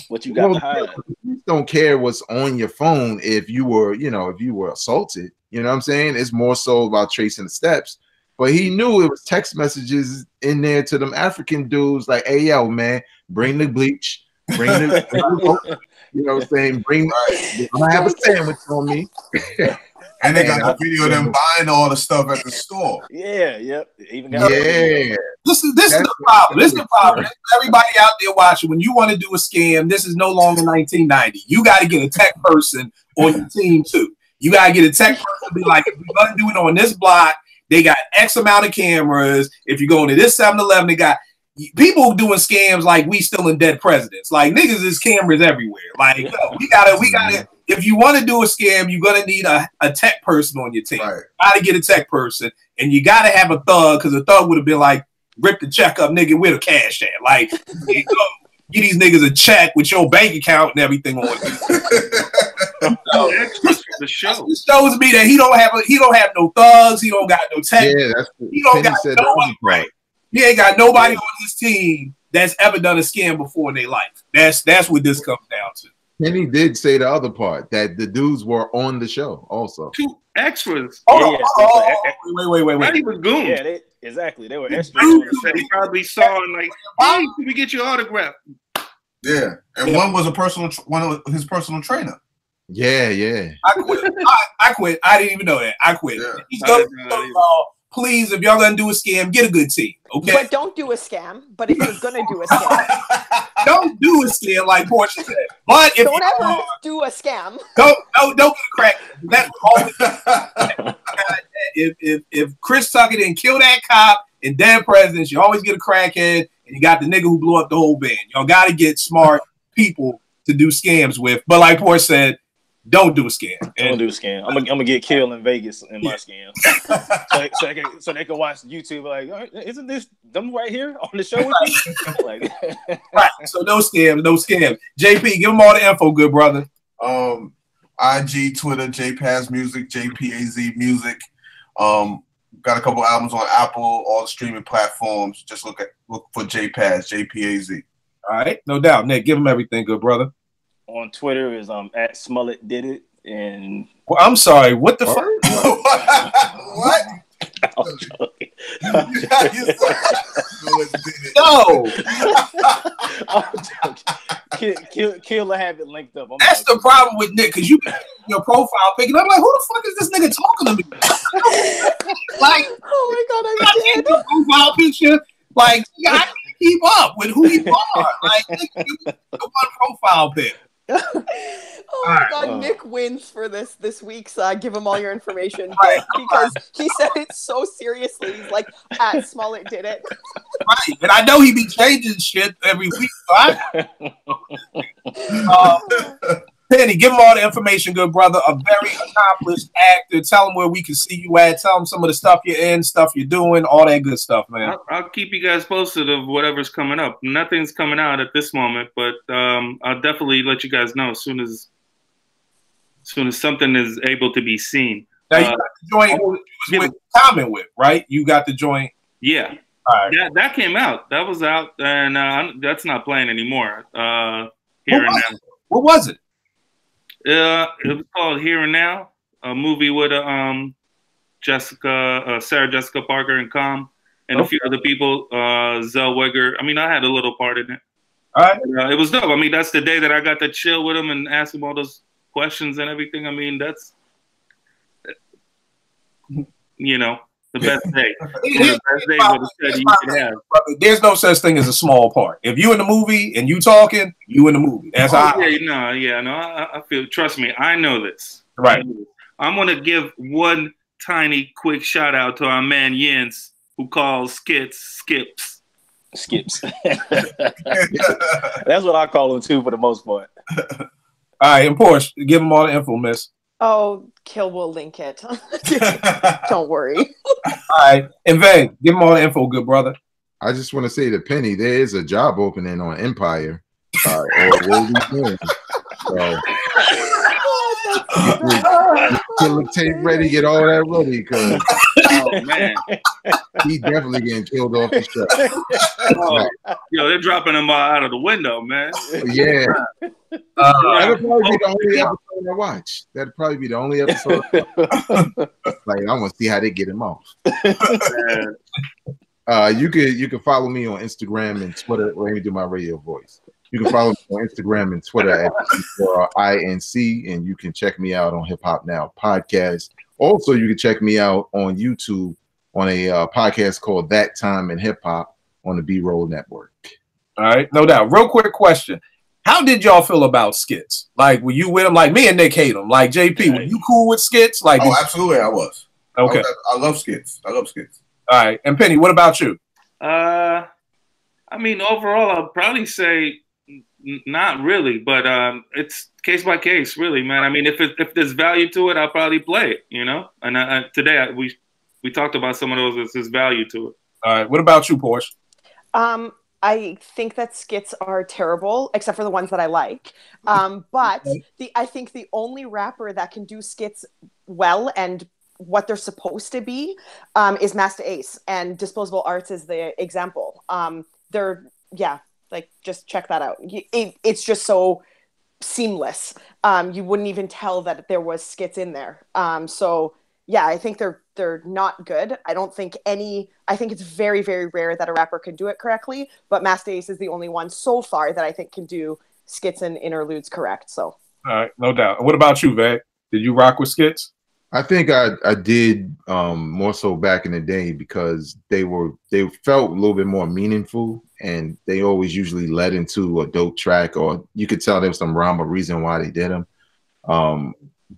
what you got to hide. You don't care what's on your phone if you were assaulted. You know what I'm saying? It's more so about tracing the steps. But he knew it was text messages in there to them African dudes like, hey, yo, man, bring the bleach. Bring the, you know what I'm saying? I'm going to have a sandwich on me. And they got the video of them buying all the stuff at the store. Yeah, yep. Even got This is the problem. This is the problem. Everybody out there watching, when you want to do a scam, this is no longer 1990. You got to get a tech person on your team too. You got to get a tech person to be like, if we're going to do it on this block, they got X amount of cameras. If you go to this 7-Eleven, they got people doing scams like we still in dead presidents. Like niggas is cameras everywhere. Like we gotta. If you want to do a scam, you're gonna need a tech person on your team. Right. Gotta get a tech person, and you gotta have a thug because a thug would have been like, rip the check up, nigga, where the cash at? Like, get these niggas a check with your bank account and everything on it. So, the show. This shows me that he don't have no thugs. He don't got no tech. Yeah, that's what he don't Penny got said. nobody. Right. He ain't got nobody on his team that's ever done a scam before in their life. That's what this comes down to. Penny did say the other part that the dudes were on the show also. 2 extras. Wait. Not even goons. Yeah, exactly. They were extras. He probably saw and like, hey, can we get your autograph? Yeah, and one was one of his personal trainer. Yeah. I quit. I didn't even know that. I quit. Yeah. He's please, if y'all gonna do a scam, get a good team. Okay. But don't do a scam. But if you're gonna do a scam, don't do a scam like Portia said. But if don't ever do a scam. Don't get a crack. That's all. If Chris Tucker didn't kill that cop in Dead Presidents, you always get a crackhead, and you got the nigga who blew up the whole band. Y'all got to get smart people to do scams with. But like Portia said, don't do a scam. Don't do a scam. I'm gonna get killed in Vegas in my scam, so they can watch YouTube. Like, isn't this them right here on the show with you? Like, right. So no scams, no scams. JP, give them all the info, good brother. IG, Twitter, JPaz Music, JPAZ Music. Got a couple albums on Apple, all the streaming platforms. Just look for JPaz, JPAZ. All right, no doubt. Nick, give them everything, good brother. On Twitter is at Smollett Did It, and well, I'm sorry, what the fuck? What? I'm joking. No. Killer have it linked up. That's the problem with Nick, because you your profile pic, and I'm like, who the fuck is this nigga talking to me? Like, oh my god, I did. Profile picture, like, I can't keep up with who you are. Like, the one profile pic. Oh my god, Nick wins for this week's Give Him All Your Information bit, because he said it so seriously. He's like, at Smollett Did It. Right, and I know he be changing shit every week. So Penny, give him all the information, good brother. A very accomplished actor. Tell him where we can see you at. Tell him some of the stuff you're in, stuff you're doing, all that good stuff, man. I'll keep you guys posted of whatever's coming up. Nothing's coming out at this moment, but I'll definitely let you guys know as soon as something is able to be seen. Now you got the joint with Common with, right? You got the joint. Yeah. All right. That came out. That was out, and that's not playing anymore. Here and now. What was it? It was called Here and Now, a movie with Sarah Jessica Parker and Calm, and a few other people, Zellweger. I mean, I had a little part in it. All right. It was dope. I mean, that's the day that I got to chill with him and ask him all those questions and everything. I mean, that's, you know, the best day. The best day with a study you can have. There's no such thing as a small part. If you in the movie and you talking, you in the movie. That's how. I feel. Trust me, I know this. Right. I'm gonna give one tiny quick shout out to our man Jens, who calls skits skips. Skips. That's what I call them too, for the most part. All right, and Porsche, give them all the info, miss. Oh, Kill will link it. Don't worry. All right, and Vang, give them all the info, good brother. I just want to say to Penny, there is a job opening on Empire. Or what we doing? So, get the tape ready, get all that ready, because oh man, he definitely getting killed off the show. Yo, they're dropping him out of the window, man. Yeah, that'll probably be the only episode I watch. That'd probably be the only episode. Like, I want to see how they get him off. You can follow me on Instagram and Twitter. Let me do my radio voice. You can follow me on Instagram and Twitter at INC, and you can check me out on Hip Hop Now podcast. Also, you can check me out on YouTube on a podcast called That Time in Hip Hop on the B-Roll Network. All right, no doubt. Real quick question. How did y'all feel about skits? Like, were you with them? Like, me and Nick hate them. Like, JP, were you cool with skits? Like, oh, absolutely, I was. Okay. I love skits. I love skits. All right. And Penny, what about you? I mean, overall, I'll probably say not really, but it's case by case, really, man. I mean, if there's value to it, I'll probably play it, you know. And today we talked about some of those. There's value to it. All right. What about you, Porsche? I think that skits are terrible, except for the ones that I like. But I think the only rapper that can do skits well and what they're supposed to be is Masta Ace, and Disposable Arts is the example. Like, just check that out. It's just so seamless. You wouldn't even tell that there was skits in there. So yeah, I think they're not good. I think it's very, very rare that a rapper can do it correctly, but Masta Ace is the only one so far that I think can do skits and interludes correct. So all right, no doubt. What about you, Vag? Did you rock with skits? I think I did more so back in the day, because they felt a little bit more meaningful, and they always usually led into a dope track, or you could tell there was some rhyme or reason why they did them.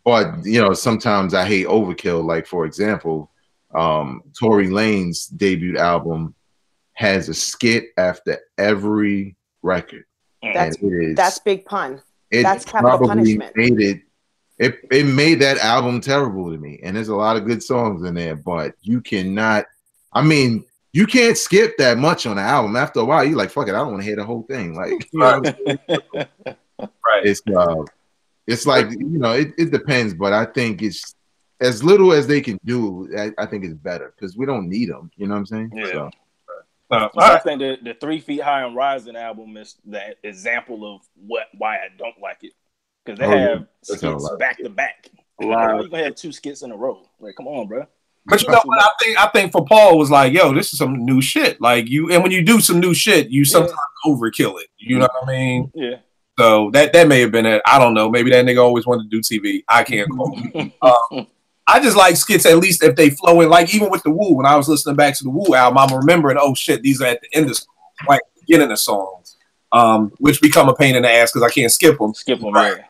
But you know, sometimes I hate overkill. Like, for example, Tory Lanez's debut album has a skit after every record. That's Big Pun. That's Capital Punishment. It made that album terrible to me, and there's a lot of good songs in there, but you cannot. I mean, you can't skip that much on the album. After a while, you're like, "Fuck it, I don't want to hear the whole thing." Like, you know, right? It's like, you know, it depends, but I think it's as little as they can do. I think it's better, because we don't need them. You know what I'm saying? Yeah. So. I think the 3 Feet High and Rising album is the example of why I don't like it. Because they have skits back to back. Wow. You have 2 skits in a row. Like, come on, bro. But you know what? I think for Paul was like, yo, this is some new shit. Like, and when you do some new shit, you sometimes overkill it. You know what I mean? Yeah. So that may have been it. I don't know. Maybe that nigga always wanted to do TV. I can't call. I just like skits, at least if they flow in. Like, even with the Wu, when I was listening back to the Wu album, I'm remembering, oh shit, these are at the end of like beginning of songs. Which become a pain in the ass because I can't skip them. Right.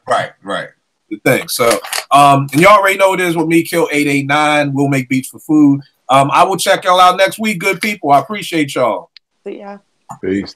The thing. So, and y'all already know it is with me, Kill 889. We'll make beats for food. I will check y'all out next week, good people. I appreciate y'all. Yeah. Peace.